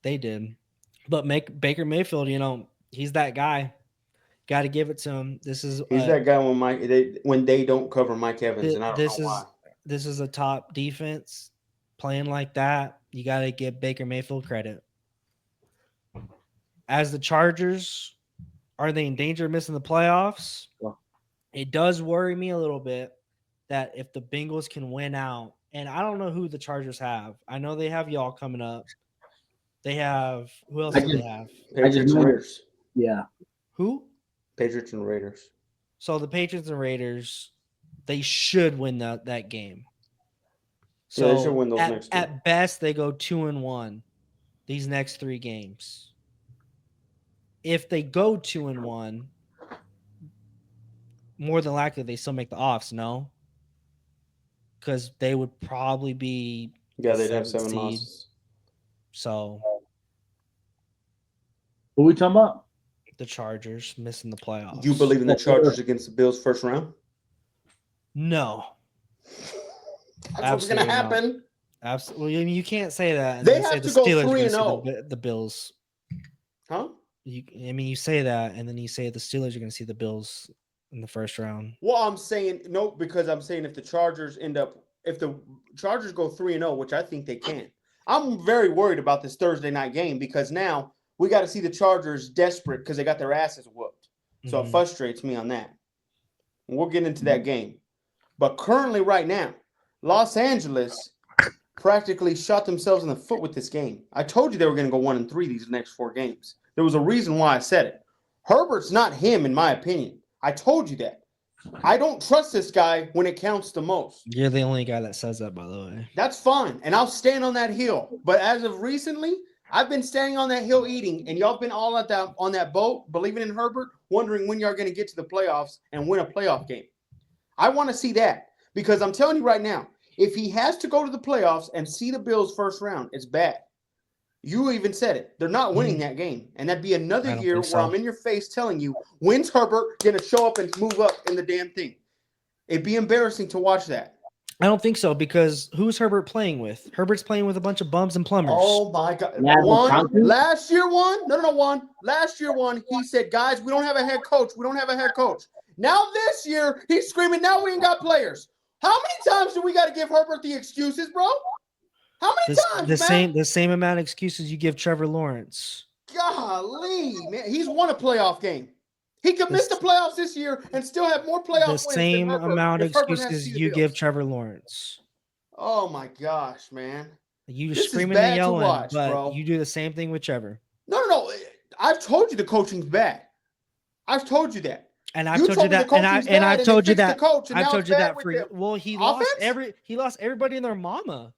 They did. But Baker Mayfield, he's that guy. Got to give it to him. This is He's that guy when they don't cover Mike Evans, and I don't know why. This is a top defense playing like that. You got to give Baker Mayfield credit. As the Chargers, are they in danger of missing the playoffs? Well, it does worry me a little bit that if the Bengals can win out, and I don't know who the Chargers have. I know they have y'all coming up. They have who else do they have? Patriots and Raiders. Yeah. Who? Patriots and Raiders. So the Patriots and Raiders, they should win that game. Yeah, So they should win those next 2. at best, they go 2-1 these next 3 games. If they go 2-1, more than likely they still make the offs, no? Because they would probably be Yeah, they'd have 7th 7 seed. losses. So Who we talking about? the Chargers missing the playoffs. You believe in the Chargers against the Bills first round? No. That's what's going to happen. Absolutely. I mean, you can't say that. And They then say have the to go Steelers are gonna 3-0. see the Bills. Huh? You say that, and then you say the Steelers are going to see the Bills in the first round. Well, I'm saying no, because I'm saying if the Chargers go 3-0, which I think they can, I'm very worried about this Thursday night game because now we got to see the Chargers desperate because they got their asses whooped. So it Mhm. frustrates me on that. And we'll get into that game. But currently, right now, Los Angeles practically shot themselves in the foot with this game. I told you they were going to go 1-3 these next 4 games. There was a reason why I said it. Herbert's not him, in my opinion. I told you that. I don't trust this guy when it counts the most. You're the only guy that says that, by the way. That's fine, and I'll stand on that hill. But as of recently, I've been standing on that hill eating, and y'all been all on that boat, believing in Herbert, wondering when y'all going to get to the playoffs and win a playoff game. I want to see that because I'm telling you right now, if he has to go to the playoffs and see the Bills first round, it's bad. You even said it. They're not winning that game. And that'd be another I don't year think where so. I'm in your face telling you, when's Herbert going to show up and move up in the damn thing? It'd be embarrassing to watch that. I don't think so because who's Herbert playing with? Herbert's playing with a bunch of bums and plumbers. Oh my God! Yeah, Last year, Last year, he said, "Guys, we don't have a head coach. We don't have a head coach." Now this year, he's screaming, "Now we ain't got players." How many times do we got to give Herbert the excuses, bro? How many times, man? The same amount of excuses you give Trevor Lawrence. Golly, man, he's won a playoff game. He could miss the playoffs this year and still have more playoff The wins same than Herbert amount of if Herbert has to excuses see the you Bills. give Trevor Lawrence. Oh my gosh, man! You This is screaming bad and to yelling, watch, but bro. you do the same thing with Trevor. No. I've told you the coaching's bad. I've told you that. And I've told you that, and I've told you that. I've told you that for well, he lost everybody and their mama.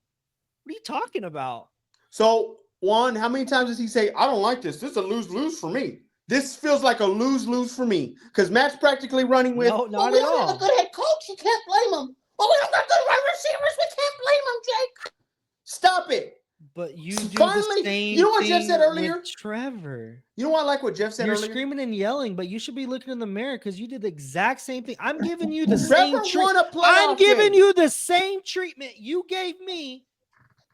What are you talking about? So, Juan, how many times does he say, "I don't like this. This is a lose-lose for me. This feels like a lose-lose for me"? Because Matt's practically running with, No, not we at don't all. have a good head coach. You can't blame him. Well, we don't got good wide receivers. We can't blame him, Jake. Stop it. But you do Finally, the same you know what Jeff thing said earlier? with Trevor. You know what I like what Jeff said You're earlier? screaming and yelling, but you should be looking in the mirror because you did the exact same thing. I'm giving you the Trevor same won a treatment. playoff I'm giving game. you the same treatment you gave me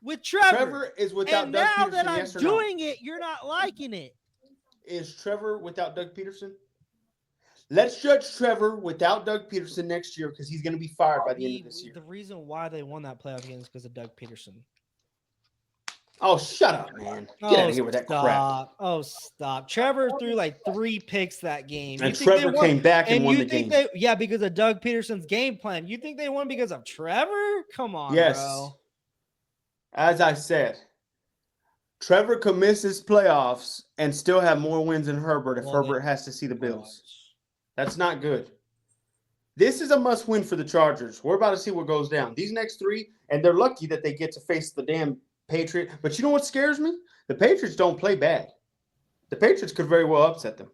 with Trevor. Trevor is without And Doug now Peterson, that I'm yes or no? doing it, you're not liking it. Is Trevor without Doug Peterson? Let's judge Trevor without Doug Peterson next year because he's going to be fired by the end of this year. The reason why they won that playoff game is because of Doug Peterson. Oh, shut up, man. Get out of here with that crap. Oh, stop. Trevor threw like 3 picks that game. And Trevor came back and won the game. Yeah, because of Doug Peterson's game plan. You think they won because of Trevor? Come on, Yes. bro. As I said, Trevor could miss his playoffs and still have more wins than Herbert if Herbert has to see the Bills. That's not good. This is a must win for the Chargers. We're about to see what goes down. These next 3, and they're lucky that they get to face the damn Patriot. But you know what scares me? The Patriots don't play bad. The Patriots could very well upset them.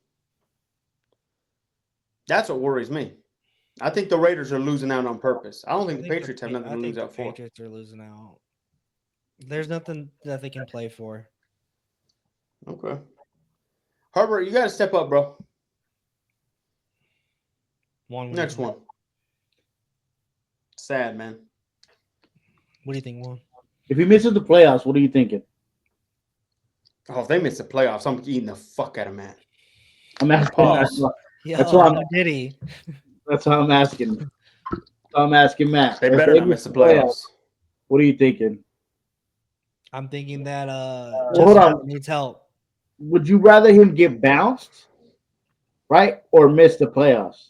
That's what worries me. I think the Raiders are losing out on purpose. I don't think the Patriots have nothing to lose out for. The Patriots are losing out. There's nothing that they can play for. Okay. Herbert, you got to step up, bro. Next one. Sad, man. What do you think, Juan? If he misses the playoffs, what are you thinking? Oh, if they miss the playoffs, I'm eating the fuck out of Matt. I'm asking. Pause. That's why did he? That's how I'm asking. I'm asking Matt. They better not miss the playoffs. What are you thinking? I'm thinking that hold on. needs help. Would you rather him get bounced, right, or miss the playoffs?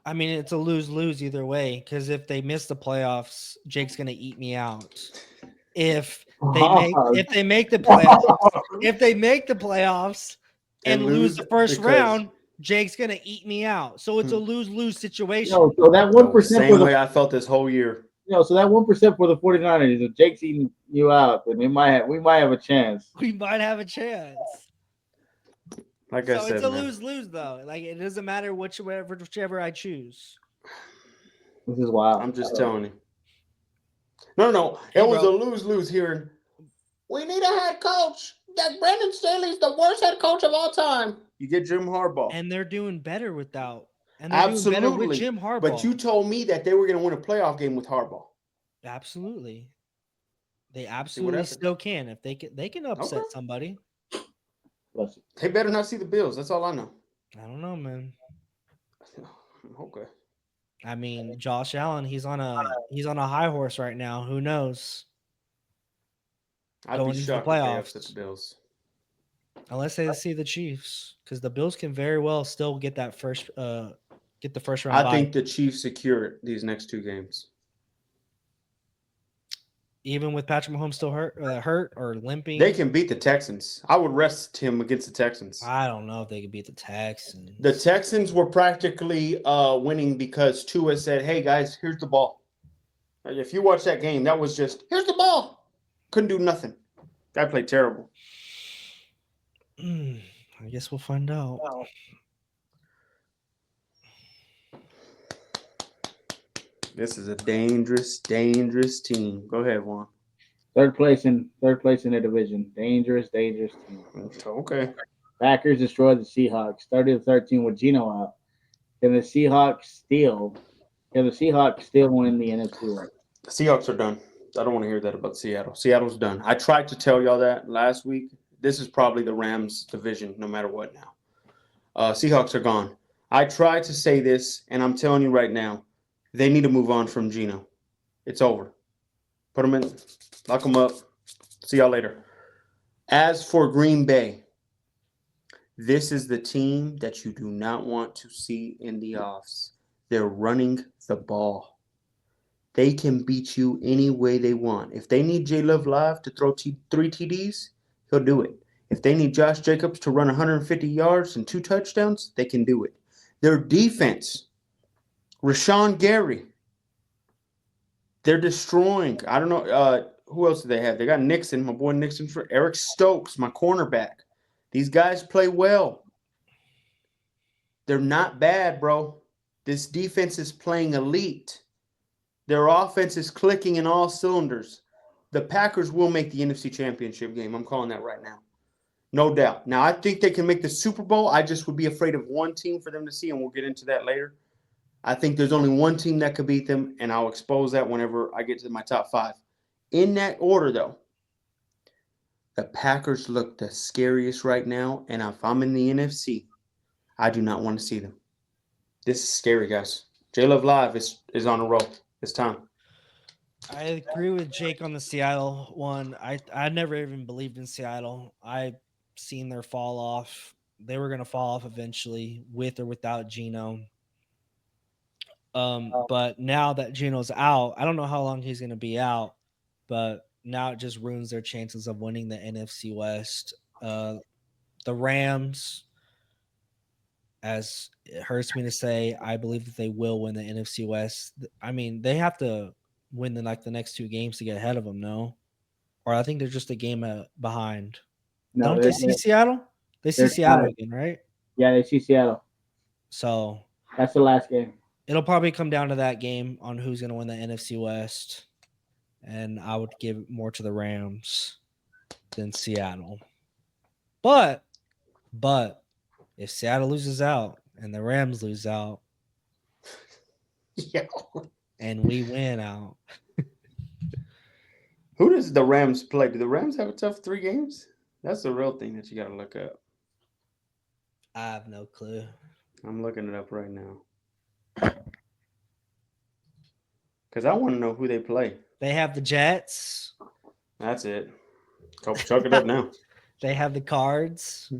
I mean, it's a lose-lose either way. Because if they miss the playoffs, Jake's gonna eat me out. If they make the playoffs, and lose the first round, Jake's gonna eat me out. So it's a lose-lose situation. No, so that 1% same way I felt this whole year. So that 1% for the 49ers, if Jake's eating you out, then we might have a chance. We might have a chance. Like I said, it's a lose-lose though. Like it doesn't matter whichever I choose. This is wild. I'm just telling you. No. It was a lose-lose here. We need a head coach. That Brandon Staley's the worst head coach of all time. You get Jim Harbaugh. And they're doing better without. And Absolutely. doing better with Jim Harbaugh. But you told me that they were going to win a playoff game with Harbaugh. Absolutely. They absolutely still can. If they can upset somebody. They better not see the Bills. That's all I know. I don't know, man. Okay. I mean, Josh Allen, he's on a high horse right now. Who knows? I'd be shocked if they upset the Bills. Unless they see the Chiefs, because the Bills can very well still get that first round. I think the Chiefs secure it these next 2 games. Even with Patrick Mahomes still hurt or limping, they can beat the Texans. I would rest him against the Texans. I don't know if they could beat the Texans. The Texans were practically winning because Tua said, "Hey guys, here's the ball." If you watch that game, that was just here's the ball. Couldn't do nothing. Guy played terrible. I guess we'll find out. This is a dangerous, dangerous team. Go ahead, Juan. Third place in the division. Dangerous team. Okay. Packers destroyed the Seahawks. 30-13 with Geno out. Then the Seahawks steal Yeah, the Seahawks still win the NFC West. The Seahawks are done. I don't want to hear that about Seattle. Seattle's done. I tried to tell y'all that last week. This is probably the Rams division, no matter what now. Seahawks are gone. I tried to say this, and I'm telling you right now, they need to move on from Geno. It's over. Put them in, lock them up. See y'all later. As for Green Bay, this is the team that you do not want to see in the offs. They're running the ball. They can beat you any way they want. If they need J Love Live to throw 3 TDs, he'll do it. If they need Josh Jacobs to run 150 yards and 2 touchdowns, they can do it. Their defense, Rashawn Gary, they're destroying. I don't know who else do they have. They got Nixon, my boy Nixon, for Eric Stokes, my cornerback. These guys play well. They're not bad, bro. This defense is playing elite. Their offense is clicking in all cylinders. The Packers will make the NFC Championship game. I'm calling that right now. No doubt. Now, I think they can make the Super Bowl. I just would be afraid of one team for them to see, and we'll get into that later. I think there's only one team that could beat them, and I'll expose that whenever I get to my top 5. In that order, though, the Packers look the scariest right now, and if I'm in the NFC, I do not want to see them. This is scary, guys. J Love Live is on a roll. It's time. I agree with Jake on the Seattle one. I never even believed in Seattle. I seen their fall off. They were going to fall off eventually, with or without Geno. But now that Geno's out, I don't know how long he's going to be out, but now it just ruins their chances of winning the NFC West. The Rams, as it hurts me to say, I believe that they will win the NFC West. I mean, they have to win the next 2 games to get ahead of them, no? Or I think they're just a game behind. No, Don't they see Seattle? They see Seattle again, right? Yeah, they see Seattle. So that's the last game. It'll probably come down to that game on who's going to win the NFC West. And I would give more to the Rams than Seattle. But if Seattle loses out and the Rams lose out, yeah, and we win out. Who does the Rams play? Do the Rams have a tough 3 games? That's the real thing that you got to look up. I have no clue. I'm looking it up right now. Because I want to know who they play. They have the Jets. That's it. Chuck it up now. They have the Cards.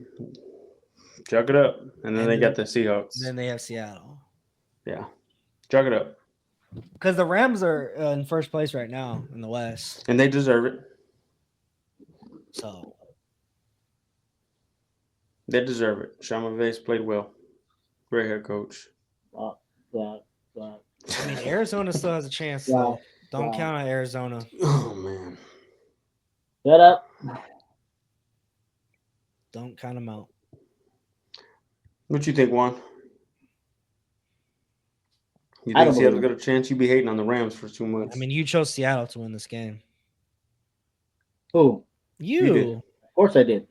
Chuck it up. And then they got the Seahawks. Then they have Seattle. Yeah. Chuck it up. Because the Rams are in first place right now in the West. And they deserve it. So. They deserve it. Sean McVay's played well. Great head coach. I mean, Arizona still has a chance, though. Don't count on Arizona. Oh, man. Shut up. Don't count them out. What you think, Juan? You think Seattle's got a chance? You be hating on the Rams for too much. I mean, you chose Seattle to win this game. Who? You. Of course I did.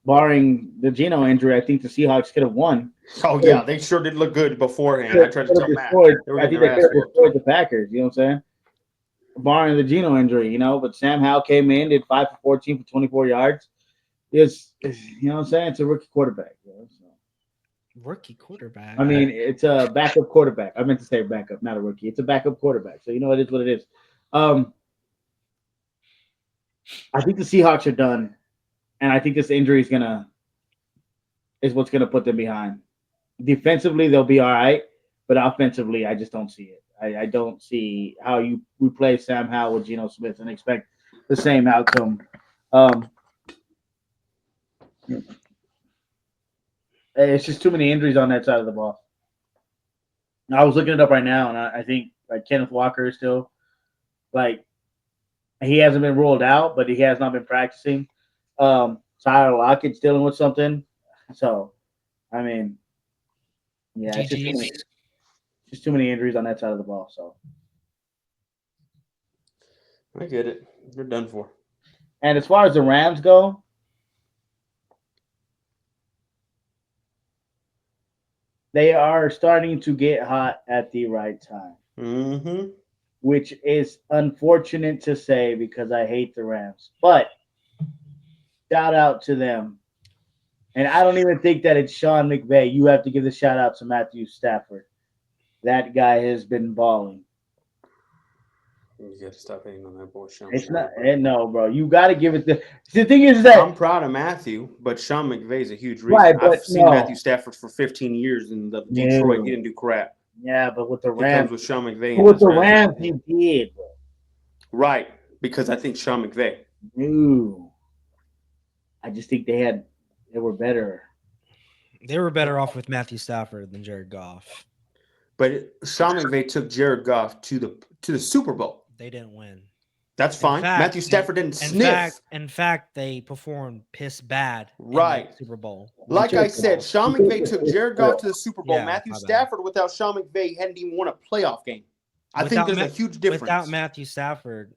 Barring the Geno injury, I think the Seahawks could have won. Oh, yeah. They sure did look good beforehand. I tried to tell Matt. I think they could have destroyed the Packers. You know what I'm saying? Barring the Geno injury, but Sam Howell came in, did 5 for 14 for 24 yards. It's you know what I'm saying? It's a rookie quarterback. So. Rookie quarterback? I mean, it's a backup quarterback. I meant to say backup, not a rookie. It's a backup quarterback. So, it is what it is. I think the Seahawks are done. And I think this injury is what's going to put them behind. Defensively, they'll be all right. But offensively, I just don't see it. I don't see how you replace Sam Howell with Geno Smith and expect the same outcome. It's just too many injuries on that side of the ball. I was looking it up right now, and I think Kenneth Walker is still he hasn't been ruled out, but he has not been practicing. Tyler Lockett's dealing with something. So, I mean, yeah, it's just too many injuries on that side of the ball. So, I get it. They're done for. And as far as the Rams go, they are starting to get hot at the right time, Mm-hmm. which is unfortunate to say because I hate the Rams. But shout out to them. And I don't even think that it's Sean McVay. You have to give the shout out to Matthew Stafford. That guy has been balling. You got to stop hating on that boy, Sean. It's not, no, bro. You got to give it the thing is that I'm proud of Matthew, but Sean McVay's a huge reason. Right, but I've seen no. Matthew Stafford for 15 years in the Detroit. He didn't do crap. Yeah, but with the He comes Rams, with Sean McVay. with the Rams, he did, bro. Right, because I think Sean McVay. No, I just think they were better. They were better off with Matthew Stafford than Jared Goff. But Sean McVay took Jared Goff to the Super Bowl. They didn't win. That's fine. Matthew Stafford didn't sniff. In fact, they performed piss bad. Right. In the Super Bowl. Like I said, Sean McVay took Jared Goff to the Super Bowl. Yeah, Matthew my bad. Stafford, without Sean McVay, hadn't even won a playoff game. I think there's a huge difference. Without Matthew Stafford,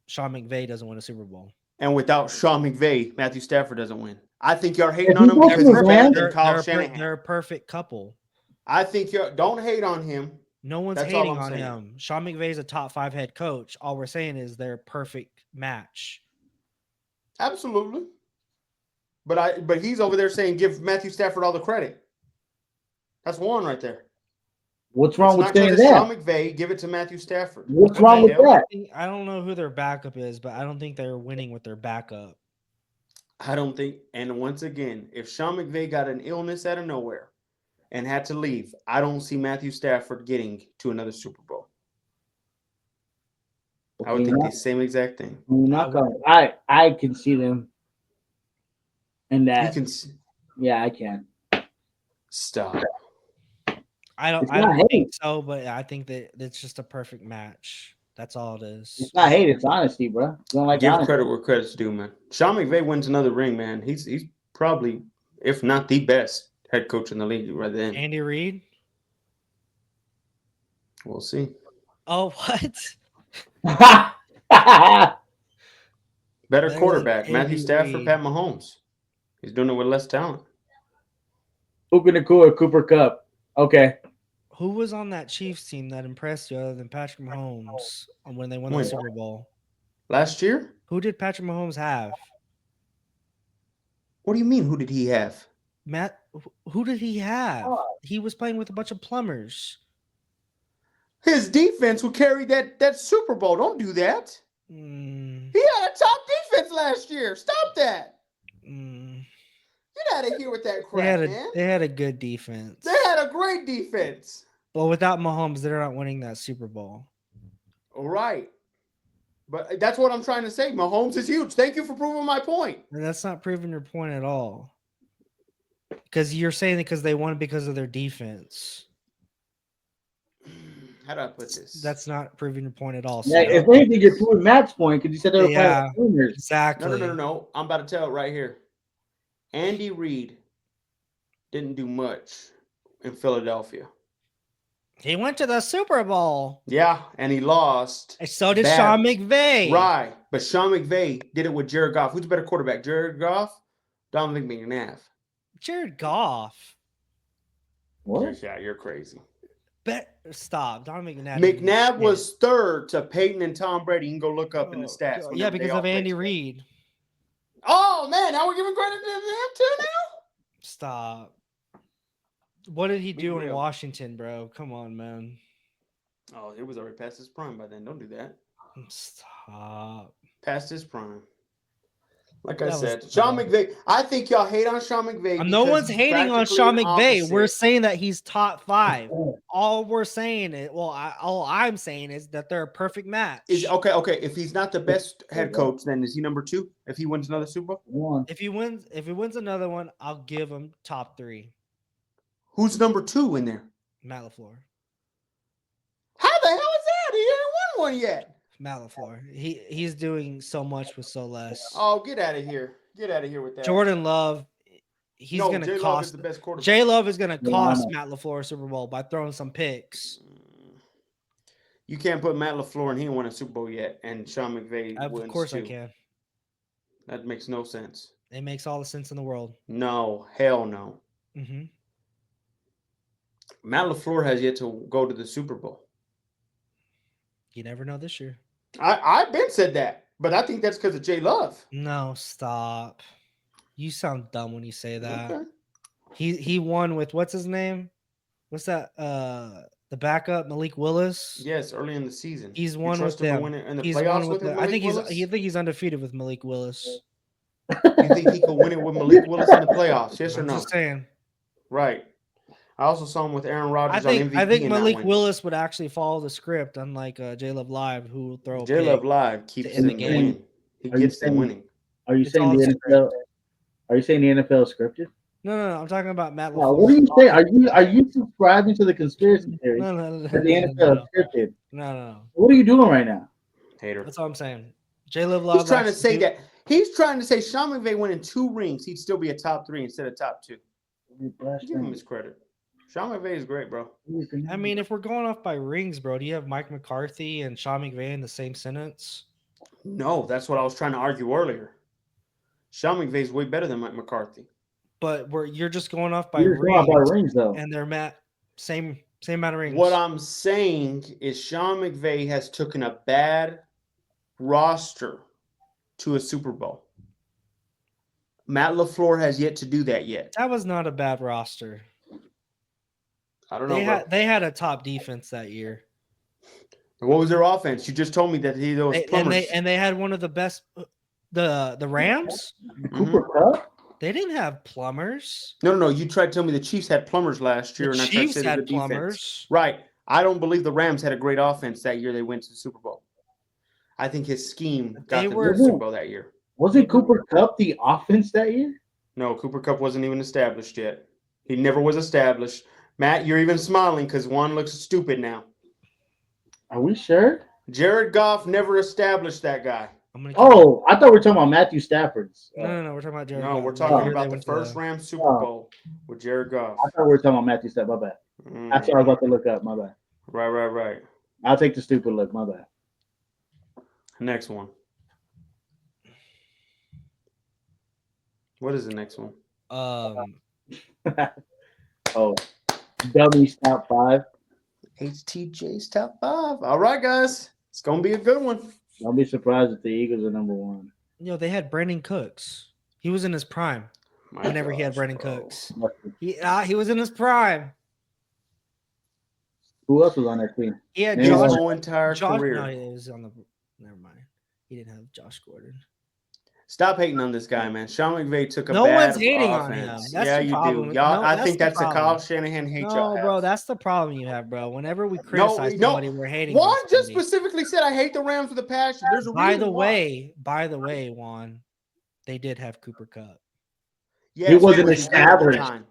Sean McVay doesn't win a Super Bowl. And without Sean McVay, Matthew Stafford doesn't win. I think you're hating on him because he's better than Kyle Shanahan. They're a perfect couple. I think don't hate on him. No one's That's all hating I'm on saying. him. Sean McVay is a top 5 head coach. All we're saying is they're a perfect match. Absolutely. But he's over there saying give Matthew Stafford all the credit. That's one right there. What's wrong with saying that? Sean that? McVay, give it to Matthew Stafford. What's wrong with that? I don't know who their backup is, but I don't think they're winning with their backup. I don't think. And once again, if Sean McVay got an illness out of nowhere and had to leave, I don't see Matthew Stafford getting to another Super Bowl. I would think the same exact thing. I can see them in that. You can. Yeah, I can. Stop. I don't think so, but I think that it's just a perfect match. That's all it is. It's not hate, it's honesty, bro. You don't like Give honesty. credit where credit's due, man. Sean McVay wins another ring, man. He's probably, if not the best head coach in the league right then. Andy Reid? We'll see. Oh, what? Better Better quarterback. than Matthew Andy Stafford, Reid. Pat Mahomes. He's doing it with less talent. Puka Nacua, Cooper Cup. Okay. Who was on that Chiefs team that impressed you other than Patrick Mahomes when they won the When? Super Bowl? Last year? Who did Patrick Mahomes have? What do you mean? Who did he have? Who did he have? He was playing with a bunch of plumbers. His defense would carry that Super Bowl. Don't do that. Mm, He had a top defense last year. Stop that. mm. Get out of here with that crap, man. They had a good defense. They had a great defense. But without Mahomes, they're not winning that Super Bowl. All right. But that's what I'm trying to say. Mahomes is huge. Thank you for proving my point. And that's not proving your point at all. Because you're saying it because they won because of their defense. How do I put this? That's not proving your point at all. Yeah, So. if anything, you're proving Matt's point because you said they were Yeah. playing winners. Exactly. No. I'm about to tell it right here. Andy Reid didn't do much in Philadelphia. He went to the Super Bowl. Yeah, and he lost. And so did Bad. Sean McVay. Right. But Sean McVay did it with Jared Goff. Who's a better quarterback, Jared Goff? Dominic McNabb. Jared Goff. What? Yeah, you're crazy. Stop. Dominic McNabb. McNabb was third to Peyton and Tom Brady. You can go look up in the stats. Yeah, whenever because they all of Andy played. Reid. Oh, man. Now we're giving credit to them too now? Stop. What did he Be do in real. Washington, bro? Come on, man. Oh, it was already past his prime by then. Don't do that. Stop. Past his prime. Like That I was said, Sean dumb. McVay. I think y'all hate on Sean McVay. No because one's he's hating on practically Sean the McVay. opposite. We're saying that he's top 5. All we're saying is, all I'm saying is that they're a perfect match. Okay. If he's not the best head coach, then is he number 2? If he wins another Super Bowl, One. If he wins another one, I'll give him top 3. who's number 2 in there? Matt LaFleur. How the hell is that? He ain't won one yet. Matt LaFleur. He's doing so much with so less. Oh, get out of here! Get out of here with that. Jordan Love, he's no, gonna J. Love is cost. the best quarterback. J Love is gonna Yeah, I cost know. Matt LaFleur a Super Bowl by throwing some picks. You can't put Matt LaFleur and he ain't won a Super Bowl yet, and Sean McVay Of wins course too. I can. That makes no sense. It makes all the sense in the world. No, hell no. Mm-hmm. Matt LaFleur has yet to go to the Super Bowl. You never know this year. I've been said that, but I think that's because of Jay Love. No, stop. You sound dumb when you say that. Okay. He won with what's his name? What's that? The backup Malik Willis. Yes, early in the season. He's You won trust with him to them. win it in the He's playoffs won with with the, I Malik think Willis? I think he's undefeated with Malik Willis. You think he could win it with Malik Willis in the playoffs? Yes or I'm no? just saying. Right. I also saw him with Aaron Rodgers I on MVP. think in that Malik win. Willis would actually follow the script, unlike J Love Live, who will throw a J Love pick. Live keeps end the them game. winning. He Are you gets them saying- winning. Are you It's saying all the script. NFL? Are you saying the NFL is scripted? No. I'm talking about Matt No, LaFleur. what are you saying? Are you subscribing to the conspiracy theory No. that the NFL is scripted? No. What are you doing right now? Hater. That's all I'm saying. J Love Live. He's trying to say that. He's trying to say Sean McVay winning 2 rings, he'd still be a top 3 instead of top 2. Give him his credit. Sean McVay is great, bro. I mean, if we're going off by rings, bro, do you have Mike McCarthy and Sean McVay in the same sentence? No, that's what I was trying to argue earlier. Sean McVay is way better than Mike McCarthy. But you're just going off by You're rings, going about rings though. and they're same amount of rings. What I'm saying is Sean McVay has taken a bad roster to a Super Bowl. Matt LaFleur has yet to do that yet. That was not a bad roster. I don't know. They had a top defense that year. What was their offense? You just told me that those plumbers. And they had one of the best. The Rams, Cooper Cup? they didn't have plumbers. No. You tried to tell me the Chiefs had plumbers last year, The and I tried to Chiefs say they had had defense. plumbers. Right. I don't believe the Rams had a great offense that year they went to the Super Bowl. I think his scheme got them to the Super Bowl that year. Wasn't Cooper Cup the offense that year? No, Cooper Cup wasn't even established yet. He never was established. Matt, you're even smiling because Juan looks stupid now. Are we sure? Jared Goff never established that guy. Oh, I thought we were talking about Matthew Stafford's. No, we're talking about Jared. No, Goff. we're talking They about the went to first Rams Super Bowl with Jared Goff. I thought we were talking about Matthew Stafford. My bad. That's what I was about to look up. My bad. Right. I'll take the stupid look. My bad. Next one. What is the next one? Oh, W's top 5. HTJ's top 5. All right, guys. It's going to be a good one. Don't be surprised if the Eagles are number 1. They had Brandon Cooks. He was in his prime. Whenever he had Brandon Cooks, he was in his prime. Who else was on that team? He had His Josh. whole entire career. No, he was on the. Never mind. He didn't have Josh Gordon. Stop hating on this guy, man. Sean McVay took a No bad one's hating on offense. him. That's yeah, the you problem. do. Y'all, No, I that's think the that's the problem. Kyle Shanahan hate y'all No, have. bro, that's the problem you have, bro. Whenever we criticize no. somebody, we're hating. Juan on just somebody. specifically said I hate the Rams for the past year. There's a By reason the why. way, Juan, they did have Cooper Cup. Yes, He wasn't was good at the established. time.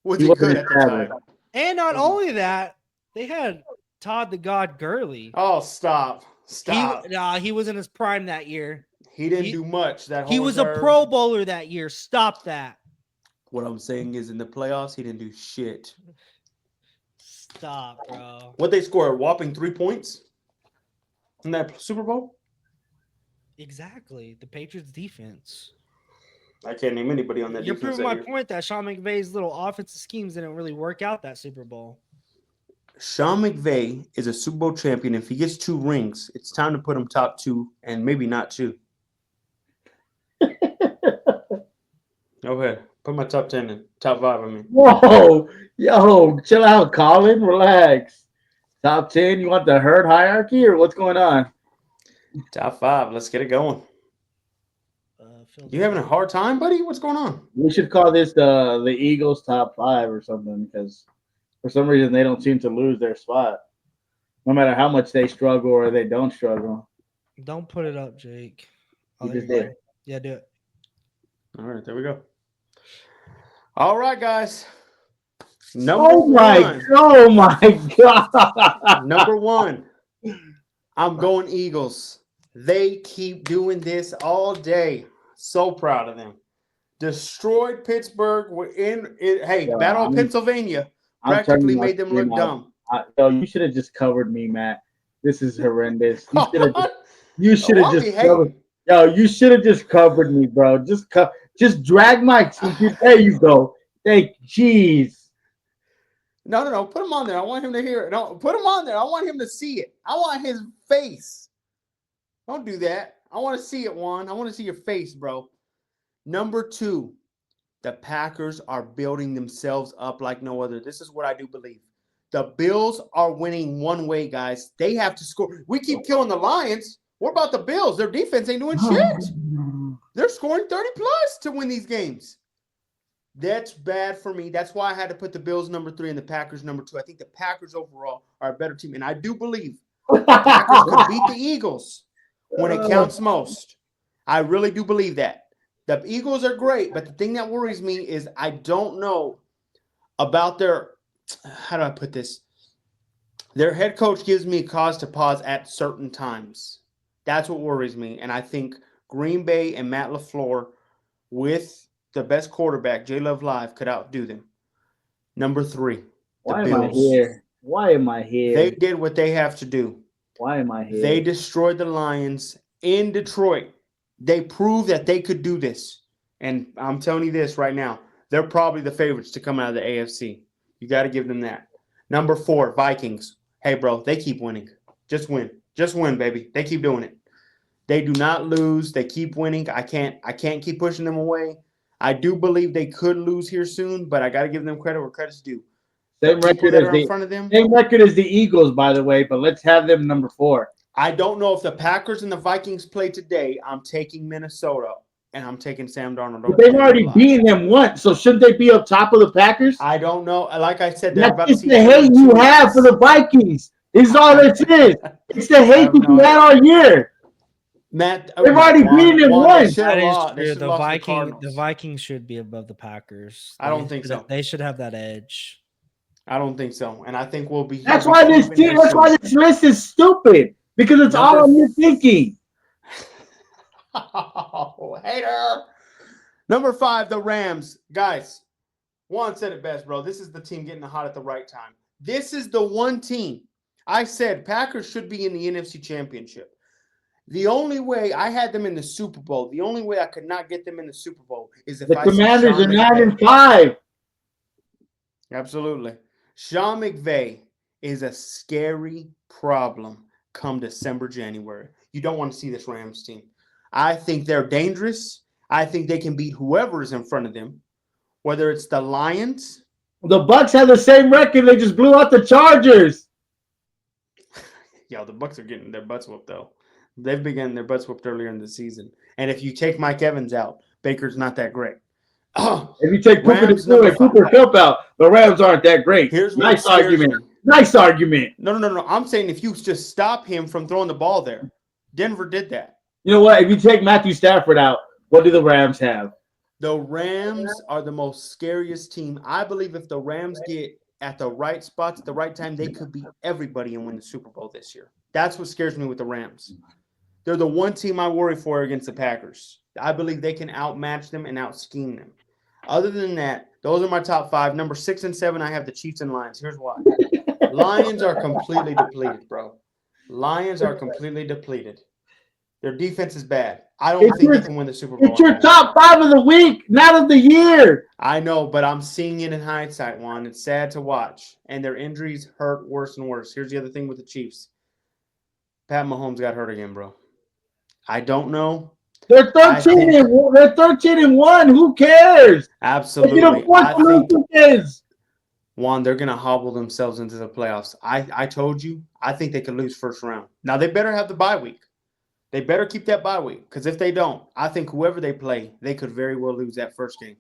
Was He he wasn't good at the time? established. And not only that, they had Todd the God Gurley. Oh, stop. He was in his prime that year. He didn't do much. He was a Pro Bowler that year. Stop that. What I'm saying is in the playoffs, he didn't do shit. Stop, bro. What they score? A whopping 3 points in that Super Bowl? Exactly. The Patriots defense. I can't name anybody on that You're defense. proving my that year. point that Sean McVay's little offensive schemes didn't really work out that Super Bowl. Sean McVay is a Super Bowl champion. If he gets 2 rings, it's time to put him top 2 and maybe not 2. Go ahead. Put my top 10 in. Top 5, I mean. Whoa, yo, chill out, Colin. Relax. Top 10. You want the herd hierarchy or what's going on? Top 5. Let's get it going. You having a hard time, buddy? What's going on? We should call this the Eagles top 5 or something because for some reason they don't seem to lose their spot, no matter how much they struggle or they don't struggle. Don't put it up, Jake. You just did. Yeah, do it. All right, there we go. All right, guys. Oh my God. Number 1. I'm going Eagles. They keep doing this all day. So proud of them. Destroyed Pittsburgh. Battle of Pennsylvania practically made them look dumb. You should have just covered me, Matt. This is horrendous. You should have just covered. Yo, you should have just covered me, bro. Just drag my. There you go. Jeez. No. Put him on there. I want him to hear it. No, put him on there. I want him to see it. I want his face. Don't do that. I want to see it, Juan. I want to see your face, bro. Number 2, the Packers are building themselves up like no other. This is what I do believe. The Bills are winning one way, guys. They have to score. We keep killing the Lions. What about the Bills? Their defense ain't doing shit. They're scoring 30 plus to win these games. That's bad for me. That's why I had to put the Bills number 3 and the Packers number 2. I think the Packers overall are a better team. And I do believe the Packers could beat the Eagles when it counts most. I really do believe that. The Eagles are great, but the thing that worries me is I don't know about their – how do I put this? Their head coach gives me cause to pause at certain times. That's what worries me. And I think Green Bay and Matt LaFleur with the best quarterback, J Love Live, could outdo them. Number 3, the Why Bills. am I here? Why am I here? They did what they have to do. Why am I here? They destroyed the Lions in Detroit. They proved that they could do this. And I'm telling you this right now. They're probably the favorites to come out of the AFC. You got to give them that. Number 4, Vikings. Hey, bro, they keep winning. Just win. Just win, baby. They keep doing it. They do not lose. They keep winning. I can't keep pushing them away. I do believe they could lose here soon, but I got to give them credit where credit's due. Same record That as are in the front of them. same record as the Eagles, by the way. But let's have them number 4. I don't know if the Packers and the Vikings play today. I'm taking Minnesota, and I'm taking Sam Darnold. But they've already beaten them once, so shouldn't they be up top of the Packers? I don't know. Like I said, they're That's about to just see the hate you have for the Vikings. This is all this is. It's the hate that you had all year. Matt, They've already beaten them once. That is true. The Vikings should be above the Packers. I don't think so. They should have that edge. I don't think so, and I think we'll be. That's why this team. That's why this list is stupid because it's all on your thinking. Oh, hater. Number 5, the Rams. Guys, Juan said it best, bro. This is the team getting hot at the right time. This is the one team I said Packers should be in the NFC Championship. The only way I had them in the Super Bowl, the only way I could not get them in the Super Bowl is if The I Commanders are 9-5. Absolutely. Sean McVay is a scary problem come December, January. You don't want to see this Rams team. I think they're dangerous. I think they can beat whoever is in front of them, whether it's the Lions. The Bucks have the same record. They just blew out the Chargers. Yo, the Bucks are getting their butts whooped, though. They've been getting their butts whooped earlier in the season. And if you take Mike Evans out, Baker's not that great. Oh, if you take Cooper Kupp out, the Rams aren't that great. Here's nice argument. Nice argument. No. I'm saying if you just stop him from throwing the ball there, Denver did that. You know what? If you take Matthew Stafford out, what do the Rams have? The Rams are the most scariest team. I believe if the Rams get at the right spots at the right time, they could beat everybody and win the Super Bowl this year. That's what scares me with the Rams. They're the one team I worry for against the Packers. I believe they can outmatch them and out-scheme them. Other than that, those are my top 5. Number 6 and 7, I have the Chiefs and Lions. Here's why. Lions are completely depleted, bro. Lions are completely depleted. Their defense is bad. I don't think they can win the Super Bowl. It's your top 5 of the week, not of the year. I know, but I'm seeing it in hindsight, Juan. It's sad to watch. And their injuries hurt worse and worse. Here's the other thing with the Chiefs. Pat Mahomes got hurt again, bro. I don't know. They're 13 and 1. Who cares? Absolutely. Who cares? Juan, they're going to hobble themselves into the playoffs. I told you, I think they could lose first round. Now, they better have the bye week. They better keep that bye week because if they don't, I think whoever they play, they could very well lose that first game.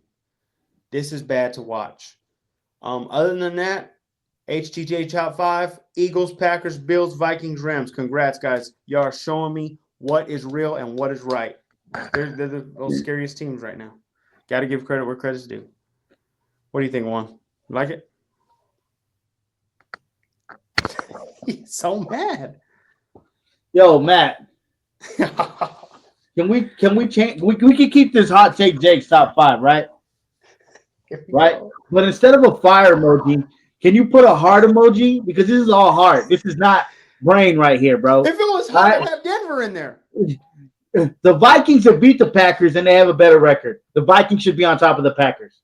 This is bad to watch. Other than that, HTJ top 5, Eagles, Packers, Bills, Vikings, Rams. Congrats, guys. Y'all are showing me what is real and what is right. They're those scariest teams right now. Got to give credit where credit's due. What do you think, Juan? Like it? He's so mad. Yo, Matt. Can we change? We can keep this hot take Jake's top 5, right? Right. But instead of a fire emoji, can you put a heart emoji? Because this is all heart. This is not brain right here, bro. If it was hot, I'd have Denver in there. The Vikings have beat the Packers and they have a better record. The Vikings should be on top of the Packers.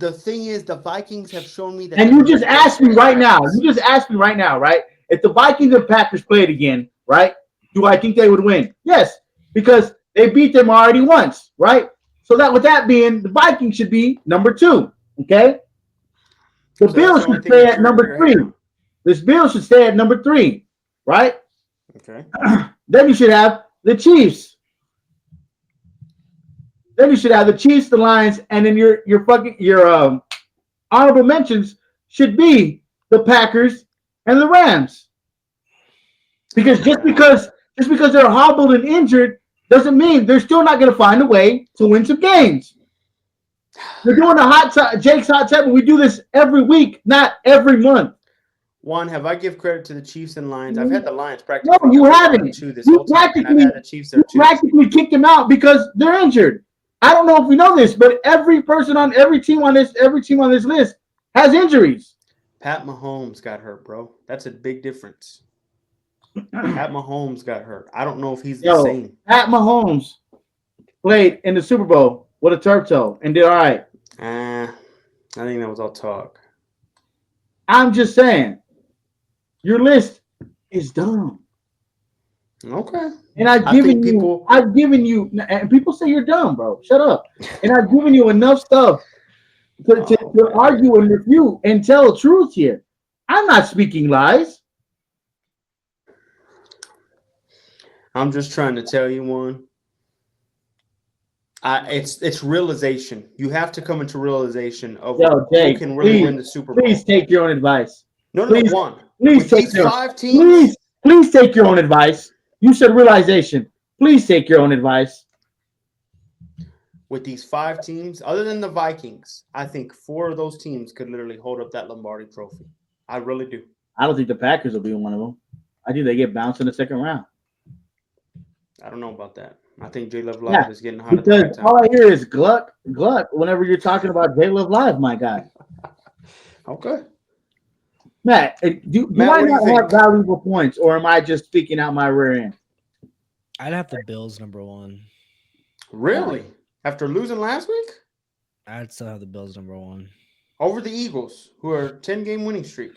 the thing is, the Vikings have shown me that. And you just asked me right now. You just asked me right now, right? If the Vikings and Packers played again, right? Do I think they would win? Yes, because they beat them already once, right? So that with that being, the Vikings should be number 2. Okay. The So Bills that's the only should thing stay that at number you're 3. hearing. This Bills should stay at number 3, right? Okay. Then you should have the Chiefs. Then you should have the Chiefs, the Lions, and then your honorable mentions should be the Packers and the Rams. Because just because they're hobbled and injured doesn't mean they're still not going to find a way to win some games. We're doing Jake's hot tip, but we do this every week, not every month. One, have I give credit to the Chiefs and Lions? I've had the Lions No, practically. you number haven't. 2 this You whole time, and I've had the Chiefs there You too. practically kicked them out because they're injured. I don't know if you know this, but every person on every team on this list has injuries. Pat Mahomes got hurt, bro. That's a big difference. Pat Mahomes got hurt. I don't know if he's the same. Pat Mahomes played in the Super Bowl with a turf toe and did all right. I think that was all talk. I'm just saying, your list is dumb. Okay. And I've given you, and people say you're dumb, bro. Shut up. And I've given you enough stuff to argue and refute and tell the truth here. I'm not speaking lies. I'm just trying to tell you one. It's realization. You have to come into realization of who can really win the Super Bowl. Please take your own advice. No, one. Please take your 5 teams. Please take your own advice. You said realization. Please take your own advice. With these 5 teams, other than the Vikings, I think 4 of those teams could literally hold up that Lombardi trophy. I really do. I don't think the Packers will be one of them. I think they get bounced in the second round. I don't know about that. I think J Love Live is getting hot. Because all I hear is glut whenever you're talking about J Love Live, my guy. Okay. Matt, do I not have valuable points, or am I just speaking out my rear end? I'd have the Bills number 1. Really? After losing last week? I'd still have the Bills number 1. Over the Eagles, who are 10-game winning streak.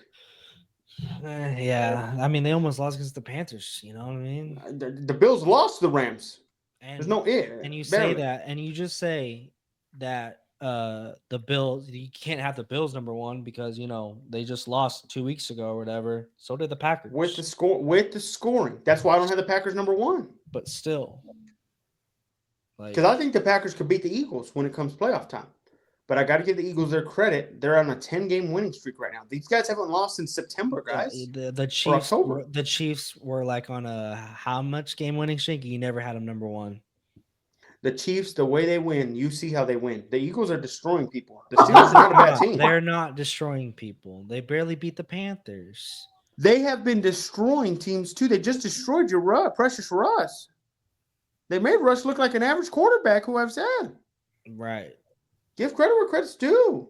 Yeah. I mean, they almost lost against the Panthers. You know what I mean? The Bills lost to the Rams. There's no if. And you say that, and you just say that the Bills, you can't have the Bills number 1 because they just lost 2 weeks ago or whatever. So did the Packers with the scoring. That's why I don't have the Packers number 1. But still, because I think the Packers could beat the Eagles when it comes playoff time. But I got to give the Eagles their credit. They're on a 10-game winning streak right now. These guys haven't lost since September, guys. The Chiefs. The Chiefs were like on a how much game winning streak? You never had them number 1. The Chiefs, the way they win, you see how they win. The Eagles are destroying people. The Steelers are not a bad team. They're not destroying people. They barely beat the Panthers. They have been destroying teams too. They just destroyed your Precious Russ. They made Russ look like an average quarterback, who I've said. Right. Give credit where credit's due.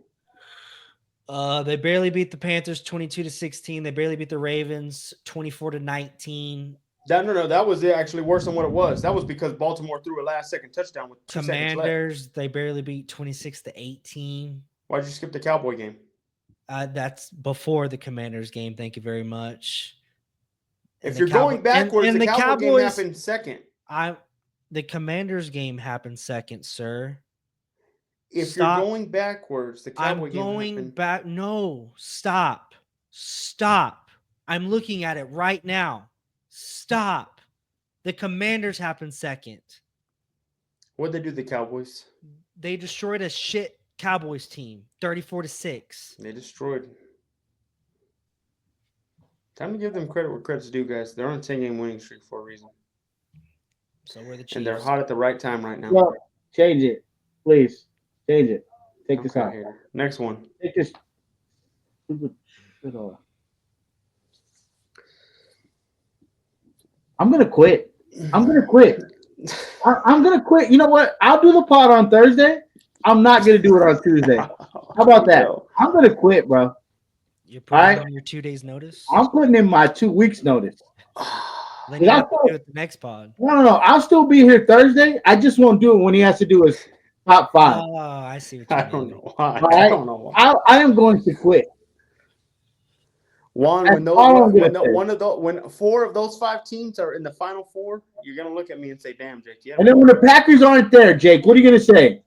They barely beat the Panthers 22-16. They barely beat the Ravens 24-19. No. That was actually worse than what it was. That was because Baltimore threw a last-second touchdown with 2 seconds left. Commanders, they barely beat 26-18. Why'd you skip the Cowboy game? That's before the Commanders game. Thank you very much. If you're going backwards, the Cowboy game happened second. The Commanders game happened second, sir. If you're going backwards, the Cowboy game happened. I'm going back. No, stop. I'm looking at it right now. Stop. The Commanders happened second. What'd they do to the Cowboys? They destroyed a shit Cowboys team, 34-6. They destroyed. Time to give them credit where credit's due, guys. They're on a 10-game winning streak for a reason. So we're the Chiefs. And they're hot at the right time right now. Well, change it, please. Change it. Take this out. Next one. Take this stupid shit off. I'm gonna quit. I'm gonna quit. You know what? I'll do the pod on Thursday. I'm not gonna do it on Tuesday. How about that? I'm gonna quit, bro. You're putting on your 2 days notice? I'm putting in my 2 weeks notice. Then you have to do it the next pod. No. I'll still be here Thursday. I just won't do it when he has to do top 5. Oh, I see what you I mean. don't know why. All I right? don't know why. I am going to quit. Juan, That's when those, all I'm when, gonna say. one of those, when 4 of those 5 teams are in the Final Four, you're gonna look at me and say, "Damn, Jake, yeah." And then when the Packers aren't there, Jake, what are you gonna say?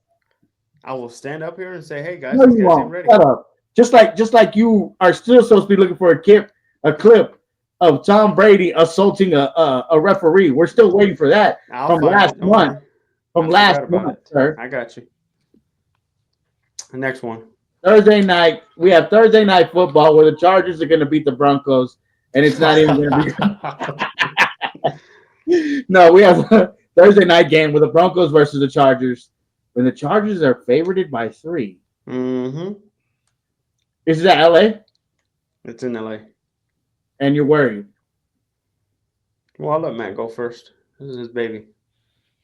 I will stand up here and say, "Hey guys, No, these you guys ain't won't. ready." Shut up. Just like you are still supposed to be looking for a clip of Tom Brady assaulting a referee. We're still waiting for that I'll from find last it. Don't month. worry. From I last forgot about month, it. sir. I got you. Next one. Thursday night, we have Thursday night football where the Chargers are going to beat the Broncos, and it's not even going to be. No, we have a Thursday night game with the Broncos versus the Chargers, when the Chargers are favorited by 3. Mm-hmm. This is at LA, It's in LA. and you're worried. Well, I'll let Matt go first. This is his baby.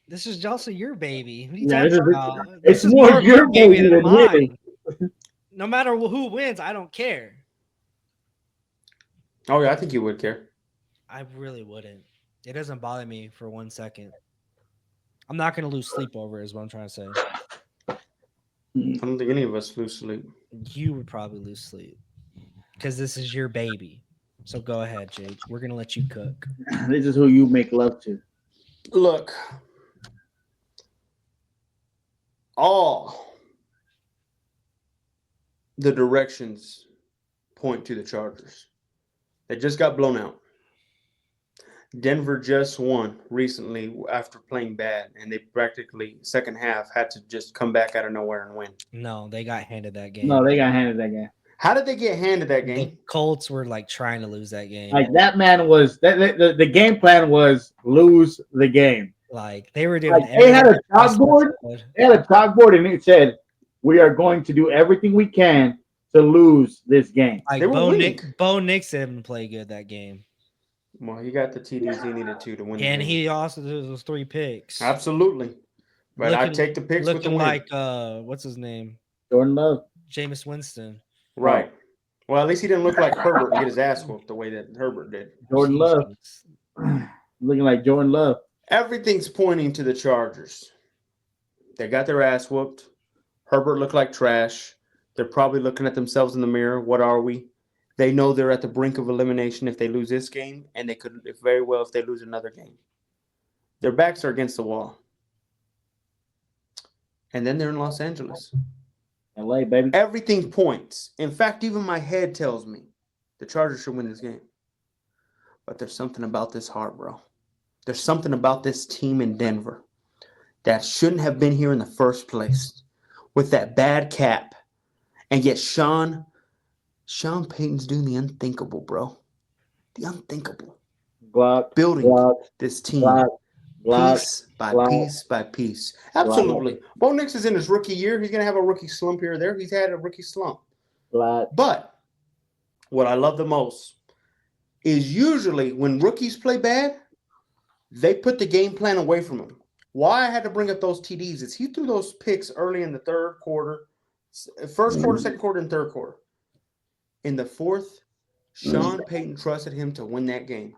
This is also your baby. What are you Yeah, talking this is- about? it's This is more more of your your baby baby than than his. mine. No matter who wins, I don't care. Oh yeah, I think you would care. I really wouldn't. It doesn't bother me for 1 second. I'm not going to lose sleep over it, is what I'm trying to say. I don't think any of us lose sleep. You would probably lose sleep because this is your baby. So go ahead, Jake. We're going to let you cook. This is who you make love to. Look, all the directions point to the Chargers. They just got blown out. Denver just won recently after playing bad, and they practically second half had to just come back out of nowhere and win. No, they got handed that game. No, they got handed that game. How did they get handed that The game? Colts were like trying to lose that game. Like that man was the game plan was lose the game. Like they were doing. Like they had a everything chalkboard. possible. They had a chalkboard, and it said, "We are going to do everything we can to lose this game." Like They were winning. Bo Nix didn't play good that game, Well, he got the TDs he needed to win the and game. he also did those 3 picks. Absolutely. But I Looking- take the picks with the Looking win. like what's his name, Jordan Love. Jameis Winston. Right. Well, at least he didn't look like Herbert and get his ass whooped the way that Herbert did. Jordan Love. Jesus. Looking like Jordan Love. Everything's pointing to the Chargers. They got their ass whooped. Herbert looked like trash. They're probably looking at themselves in the mirror. What are we? They know they're at the brink of elimination if they lose this game, and they could very well if they lose another game. Their backs are against the wall. And then they're in Los Angeles. LA, baby. Everything points. In fact, even my head tells me the Chargers should win this game. But there's something about this heart, bro. There's something about this team in Denver that shouldn't have been here in the first place with that bad cap. And yet Sean Payton's doing the unthinkable, bro. The unthinkable. Glock. Building Glock. this team Glock. Glock. piece by Glock. piece by piece. Absolutely. Bo Nix is in his rookie year. He's going to have a rookie slump here or there. He's had a rookie slump. Glock. But what I love the most is usually when rookies play bad, they put the game plan away from him. Why I had to bring up those TDs is he threw those picks early in the third quarter, first quarter, second quarter, and third quarter. In the fourth, Sean Payton trusted him to win that game.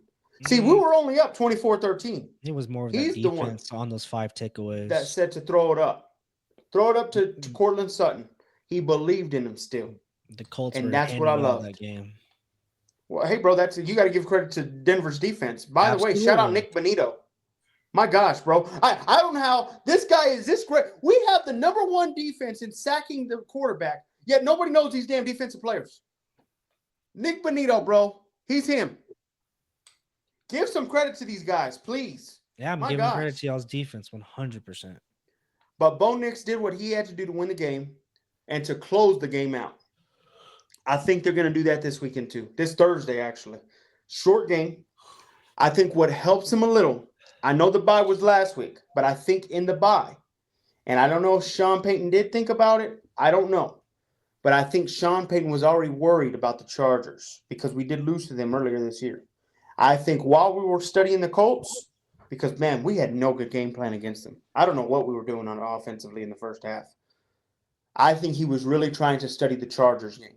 See, we were only up 24-13. It was more of He's that the one defense on those 5 takeaways. That said to throw it up. Throw it up to Cortland Sutton. He believed in him still. The Colts and were that's what I handing out loved. that game. Well, hey, bro, you got to give credit to Denver's defense. By the way, shout out Absolutely. Nick Bonito. My gosh, bro. I don't know how this guy is this great. We have the number 1 defense in sacking the quarterback, yet nobody knows these damn defensive players. Nick Bonito, bro. He's him. Give some credit to these guys, please. Yeah, I'm My giving credit gosh. to y'all's defense 100%. But Bo Nix did what he had to do to win the game and to close the game out. I think they're going to do that this weekend too. This Thursday, actually. Short game. I think what helps him a little, I know the bye was last week, but I think in the bye, and I don't know if Sean Payton did think about it. I don't know. But I think Sean Payton was already worried about the Chargers because we did lose to them earlier this year. I think while we were studying the Colts, because, man, we had no good game plan against them. I don't know what we were doing on offensively in the first half. I think he was really trying to study the Chargers game.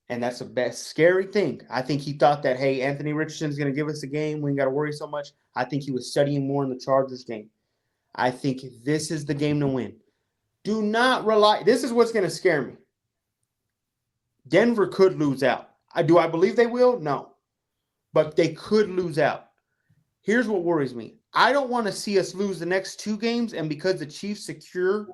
And that's the best scary thing. I think he thought that, hey, Anthony Richardson's going to give us a game. We ain't got to worry so much. I think he was studying more in the Chargers game. I think this is the game to win. Do not rely. This is what's going to scare me. Denver could lose out. Do I believe they will? No. But they could lose out. Here's what worries me. I don't want to see us lose the next 2 games, and because the Chiefs secure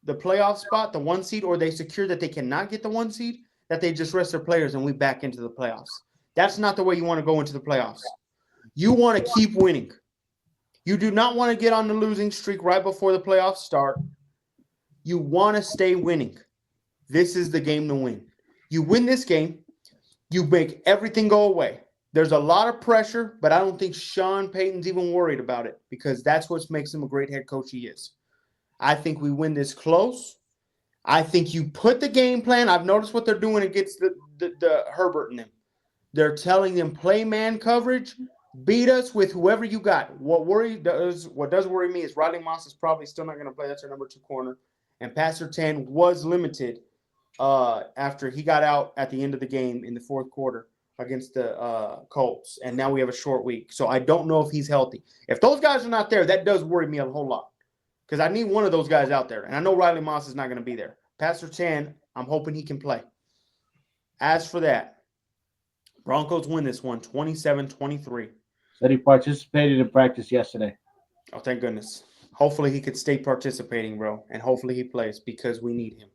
the playoff spot, the 1 seed, or they secure that they cannot get the 1 seed, that they just rest their players and we back into the playoffs. That's not the way you want to go into the playoffs. You want to keep winning. You do not want to get on the losing streak right before the playoffs start. You want to stay winning. This is the game to win. You win this game, you make everything go away. There's a lot of pressure, but I don't think Sean Payton's even worried about it because that's what makes him a great head coach he is. I think we win this close. I think you put the game plan. I've noticed what they're doing against the Herbert and them. They're telling them play man coverage, beat us with whoever you got. What does worry me is Riley Moss is probably still not going to play. That's our number 2 corner. And Pat Surtain was limited after he got out at the end of the game in the 4th quarter against the Colts. And now we have a short week. So I don't know if he's healthy. If those guys are not there, that does worry me a whole lot. Because I need one of those guys out there. And I know Riley Moss is not going to be there. Pat Surtain, I'm hoping he can play. As for that, Broncos win this one 27-23. Said he participated in practice yesterday. Oh, thank goodness. Hopefully he could stay participating, bro. And hopefully he plays because we need him.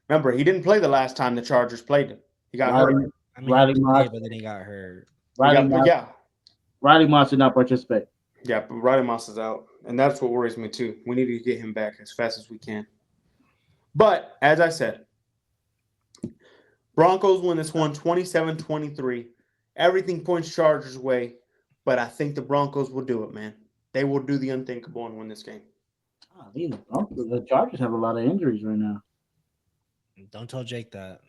Remember, he didn't play the last time the Chargers played him. He got hurt. I mean, Riley he played, Moss. but then he got hurt. Riley Moss did not participate. Yeah, but Riley Moss is out. And that's what worries me too. We need to get him back as fast as we can. But, as I said, Broncos win this one 27-23. Everything points Chargers' way, but I think the Broncos will do it, man. They will do the unthinkable and win this game. The Chargers have a lot of injuries right now. Don't tell Jake that.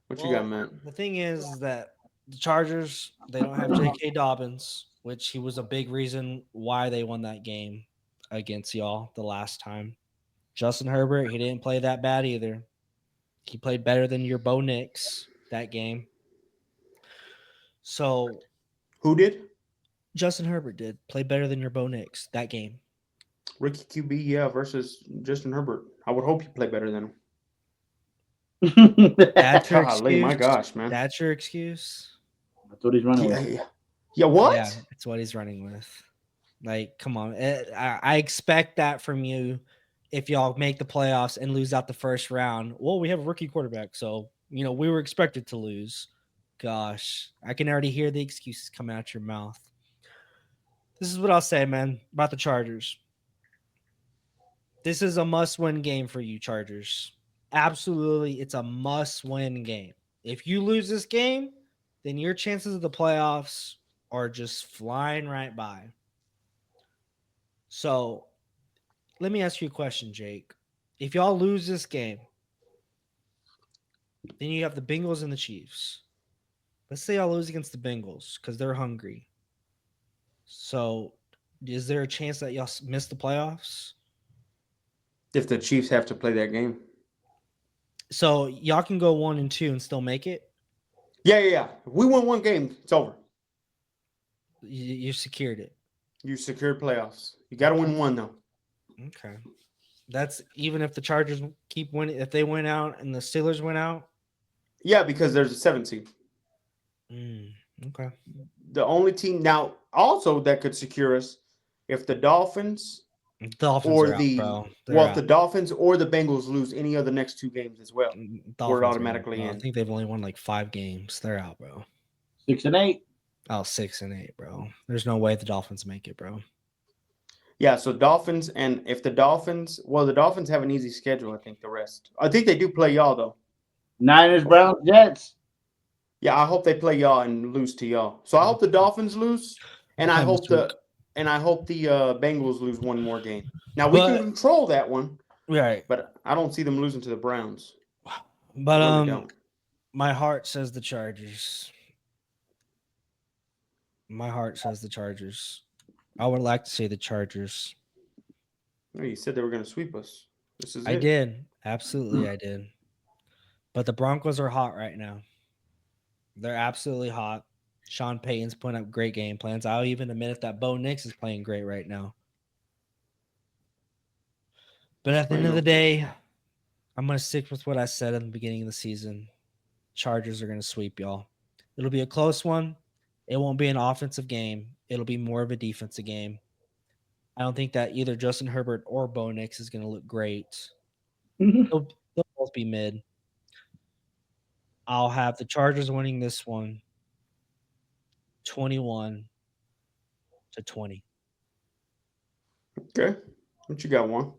What you got, Matt? The thing is that the Chargers, they don't have J.K. Dobbins, which he was a big reason why they won that game against y'all the last time. Justin Herbert, he didn't play that bad either. He played better than your Bo Nix that game. So Who did? Justin Herbert did play better than your Bo Nix that game. Rookie QB, yeah, versus Justin Herbert. I would hope you play better than him. That's your Golly, excuse. my gosh, man. That's your excuse. That's what he's running with. Yeah, what? Yeah, that's what he's running with. Like, come on. I expect that from you if y'all make the playoffs and lose out the first round. Well, we have a rookie quarterback, so, we were expected to lose. Gosh, I can already hear the excuses coming out your mouth. This is what I'll say, man, about the Chargers. This is a must-win game for you, Chargers. Absolutely, it's a must-win game. If you lose this game, then your chances of the playoffs are just flying right by. So, let me ask you a question, Jake. If y'all lose this game, then you have the Bengals and the Chiefs. Let's say y'all lose against the Bengals because they're hungry. So, is there a chance that y'all miss the playoffs? If the Chiefs have to play that game. So, y'all can go 1-2 and still make it? Yeah. If we win one game, it's over. You secured it. You secured playoffs. You got to win one, though. Okay. That's even if the Chargers keep winning. If they win out and the Steelers win out? Yeah, because there's a 7 seed. Okay. The only team now also that could secure us if the Dolphins or the Dolphins or the Bengals lose any of the next 2 games as well. We're automatically in. I think they've only won like 5 games. They're out, bro. 6-8. Oh, 6-8, bro. There's no way the Dolphins make it, bro. Yeah, so Dolphins, and if the Dolphins have an easy schedule, I think they do play y'all, though. Niners, Browns, Jets. Yeah, I hope they play y'all and lose to y'all. So I hope the Dolphins lose, and I hope the Bengals lose one more game. Now we can control that one, right? But I don't see them losing to the Browns. But I really don't. My heart says the Chargers. My heart says the Chargers. I would like to say the Chargers. No, you said they were going to sweep us. This is I did. Absolutely, I did. But the Broncos are hot right now. They're absolutely hot. Sean Payton's putting up great game plans. I'll even admit that Bo Nix is playing great right now. But at the end of the day, I'm going to stick with what I said in the beginning of the season. Chargers are going to sweep y'all. It'll be a close one. It won't be an offensive game. It'll be more of a defensive game. I don't think that either Justin Herbert or Bo Nix is going to look great. They'll both be mid. I'll have the Chargers winning this one 21-20. Okay. What you got, Juan?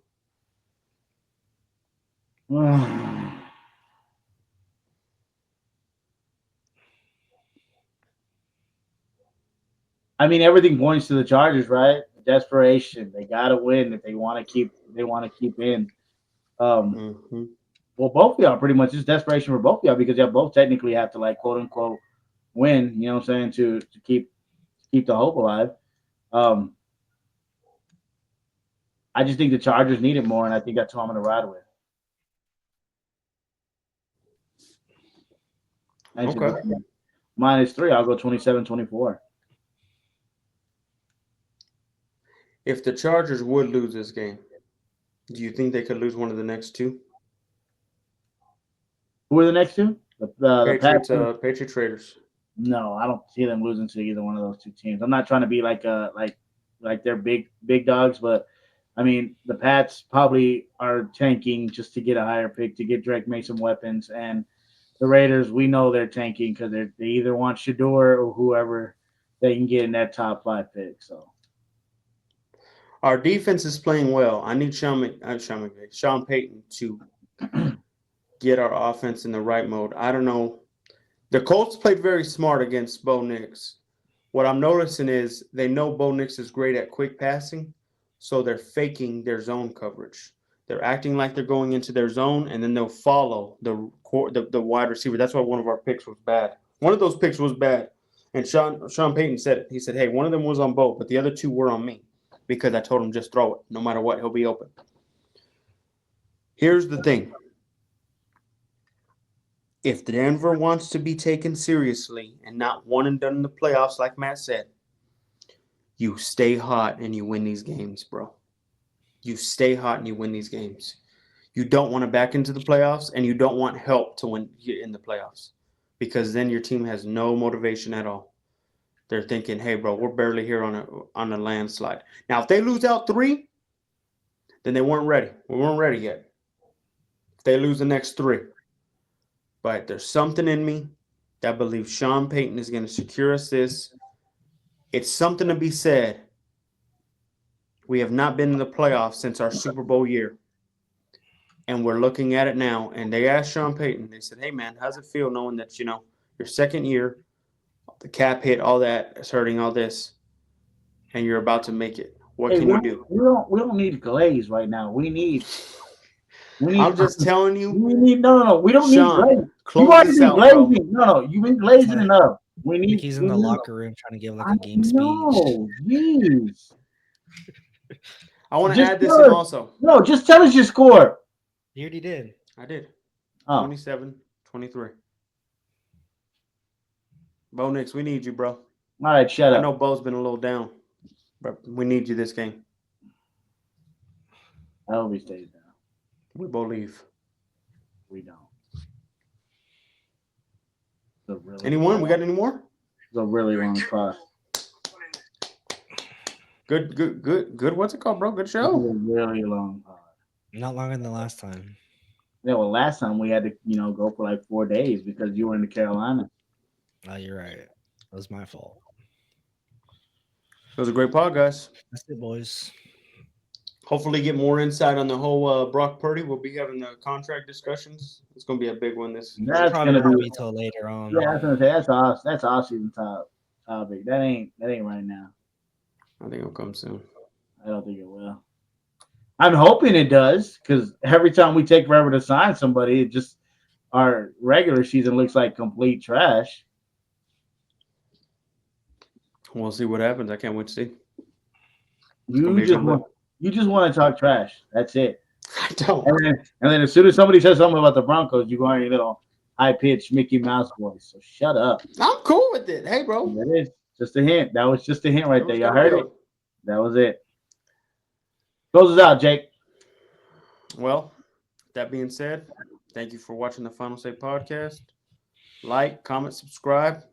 I mean, everything points to the Chargers, right? Desperation. They got to win if they want to keep. They want to keep in. Well, both of y'all pretty much. It's desperation for both of y'all because y'all both technically have to, like, quote unquote win. You know what I'm saying, to keep the hope alive. I just think the Chargers need it more, and I think that's who I'm going to ride with. Okay. -3. I'll go 27-24. If the Chargers would lose this game, do you think they could lose one of the next two? Who are the next two? The Patriots, Pats. Patriot Traders. No, I don't see them losing to either one of those two teams. I'm not trying to be like they're big dogs, but I mean the Pats probably are tanking just to get a higher pick to get Drake Mason weapons, and the Raiders, we know they're tanking because they either want Shador or whoever they can get in that top 5 pick. So our defense is playing well. I need Sean Payton to get our offense in the right mode. I don't know. The Colts played very smart against Bo Nix. What I'm noticing is they know Bo Nix is great at quick passing, so they're faking their zone coverage. They're acting like they're going into their zone, and then they'll follow the wide receiver. That's why one of our picks was bad. One of those picks was bad. And Sean Payton said it. He said, hey, one of them was on Bo, but the other 2 were on me because I told him just throw it. No matter what, he'll be open. Here's the thing. If Denver wants to be taken seriously and not one and done in the playoffs, like Matt said, you stay hot and you win these games, bro. You stay hot and you win these games. You don't want to back into the playoffs, and you don't want help to win in the playoffs because then your team has no motivation at all. They're thinking, hey, bro, we're barely here on a landslide. Now, if they lose out 3, then they weren't ready. We weren't ready yet. If they lose the next 3. But there's something in me that believes Sean Payton is going to secure us this. It's something to be said. We have not been in the playoffs since our Super Bowl year. And we're looking at it now. And they asked Sean Payton, they said, hey, man, how's it feel knowing that, your second year, the cap hit, all that is hurting, all this, and you're about to make it? What can you do? We don't need glaze right now. We need. I'm just telling you. We need no. We don't Sean, need glaze. Close You already this been out, glazing. bro. No, you've been glazing enough. We need. He's in the locker room trying to give like a game speech. No, jeez. I want to add this in also. No, just tell us your score. You already did. I did. Oh. 27-23. Bo Nix, we need you, bro. All right, shut up. I know Bo's been a little down, but we need you this game. I hope he stays down. We believe. We don't. Anyone? We got any more? It's a really long pod. Good. What's it called, bro? Good show. It's a really long pod. Not longer than the last time. Yeah, well, last time we had to, go for like 4 days because you were in the Carolina. Oh, you're right. It was my fault. It was a great pod, guys. That's it, boys. Hopefully get more insight on the whole Brock Purdy. We'll be having the contract discussions. It's going to be a big one. That's probably going to be till later on. Yeah, I was going to say that's off-season topic. That ain't right now. I think it'll come soon. I don't think it will. I'm hoping it does because every time we take forever to sign somebody, it just our regular season looks like complete trash. We'll see what happens. I can't wait to see. You just want to talk trash. That's it. I don't. And then as soon as somebody says something about the Broncos, you go on your little high-pitched Mickey Mouse voice. So shut up. I'm cool with it. Hey, bro. That is just a hint. That was just a hint right there. Y'all heard it. That was it. Close us out, Jake. Well, that being said, thank you for watching the Final Say podcast. Like, comment, subscribe.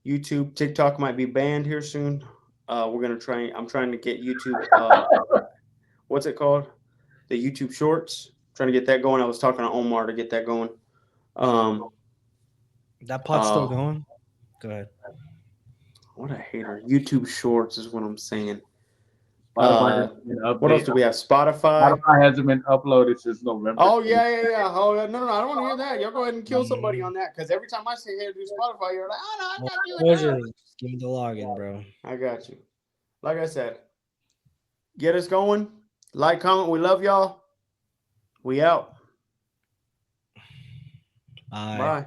YouTube, TikTok might be banned here soon. We're gonna try. I'm trying to get YouTube. What's it called? The YouTube Shorts. Trying to get that going. I was talking to Omar to get that going. That pot's still Uh, going. Go ahead. What a hater. YouTube Shorts is what I'm saying. Spotify hasn't been What else do we have? Spotify. Spotify hasn't been uploaded since November. Oh yeah. Oh no, I don't want to hear that. Y'all go ahead and kill somebody on that because every time I say hey, do Spotify, you're like, oh no, I got you. Pleasure. Just give me the login, bro. I got you. Like I said, get us going. Like, comment. We love y'all. We out. Bye. Bye.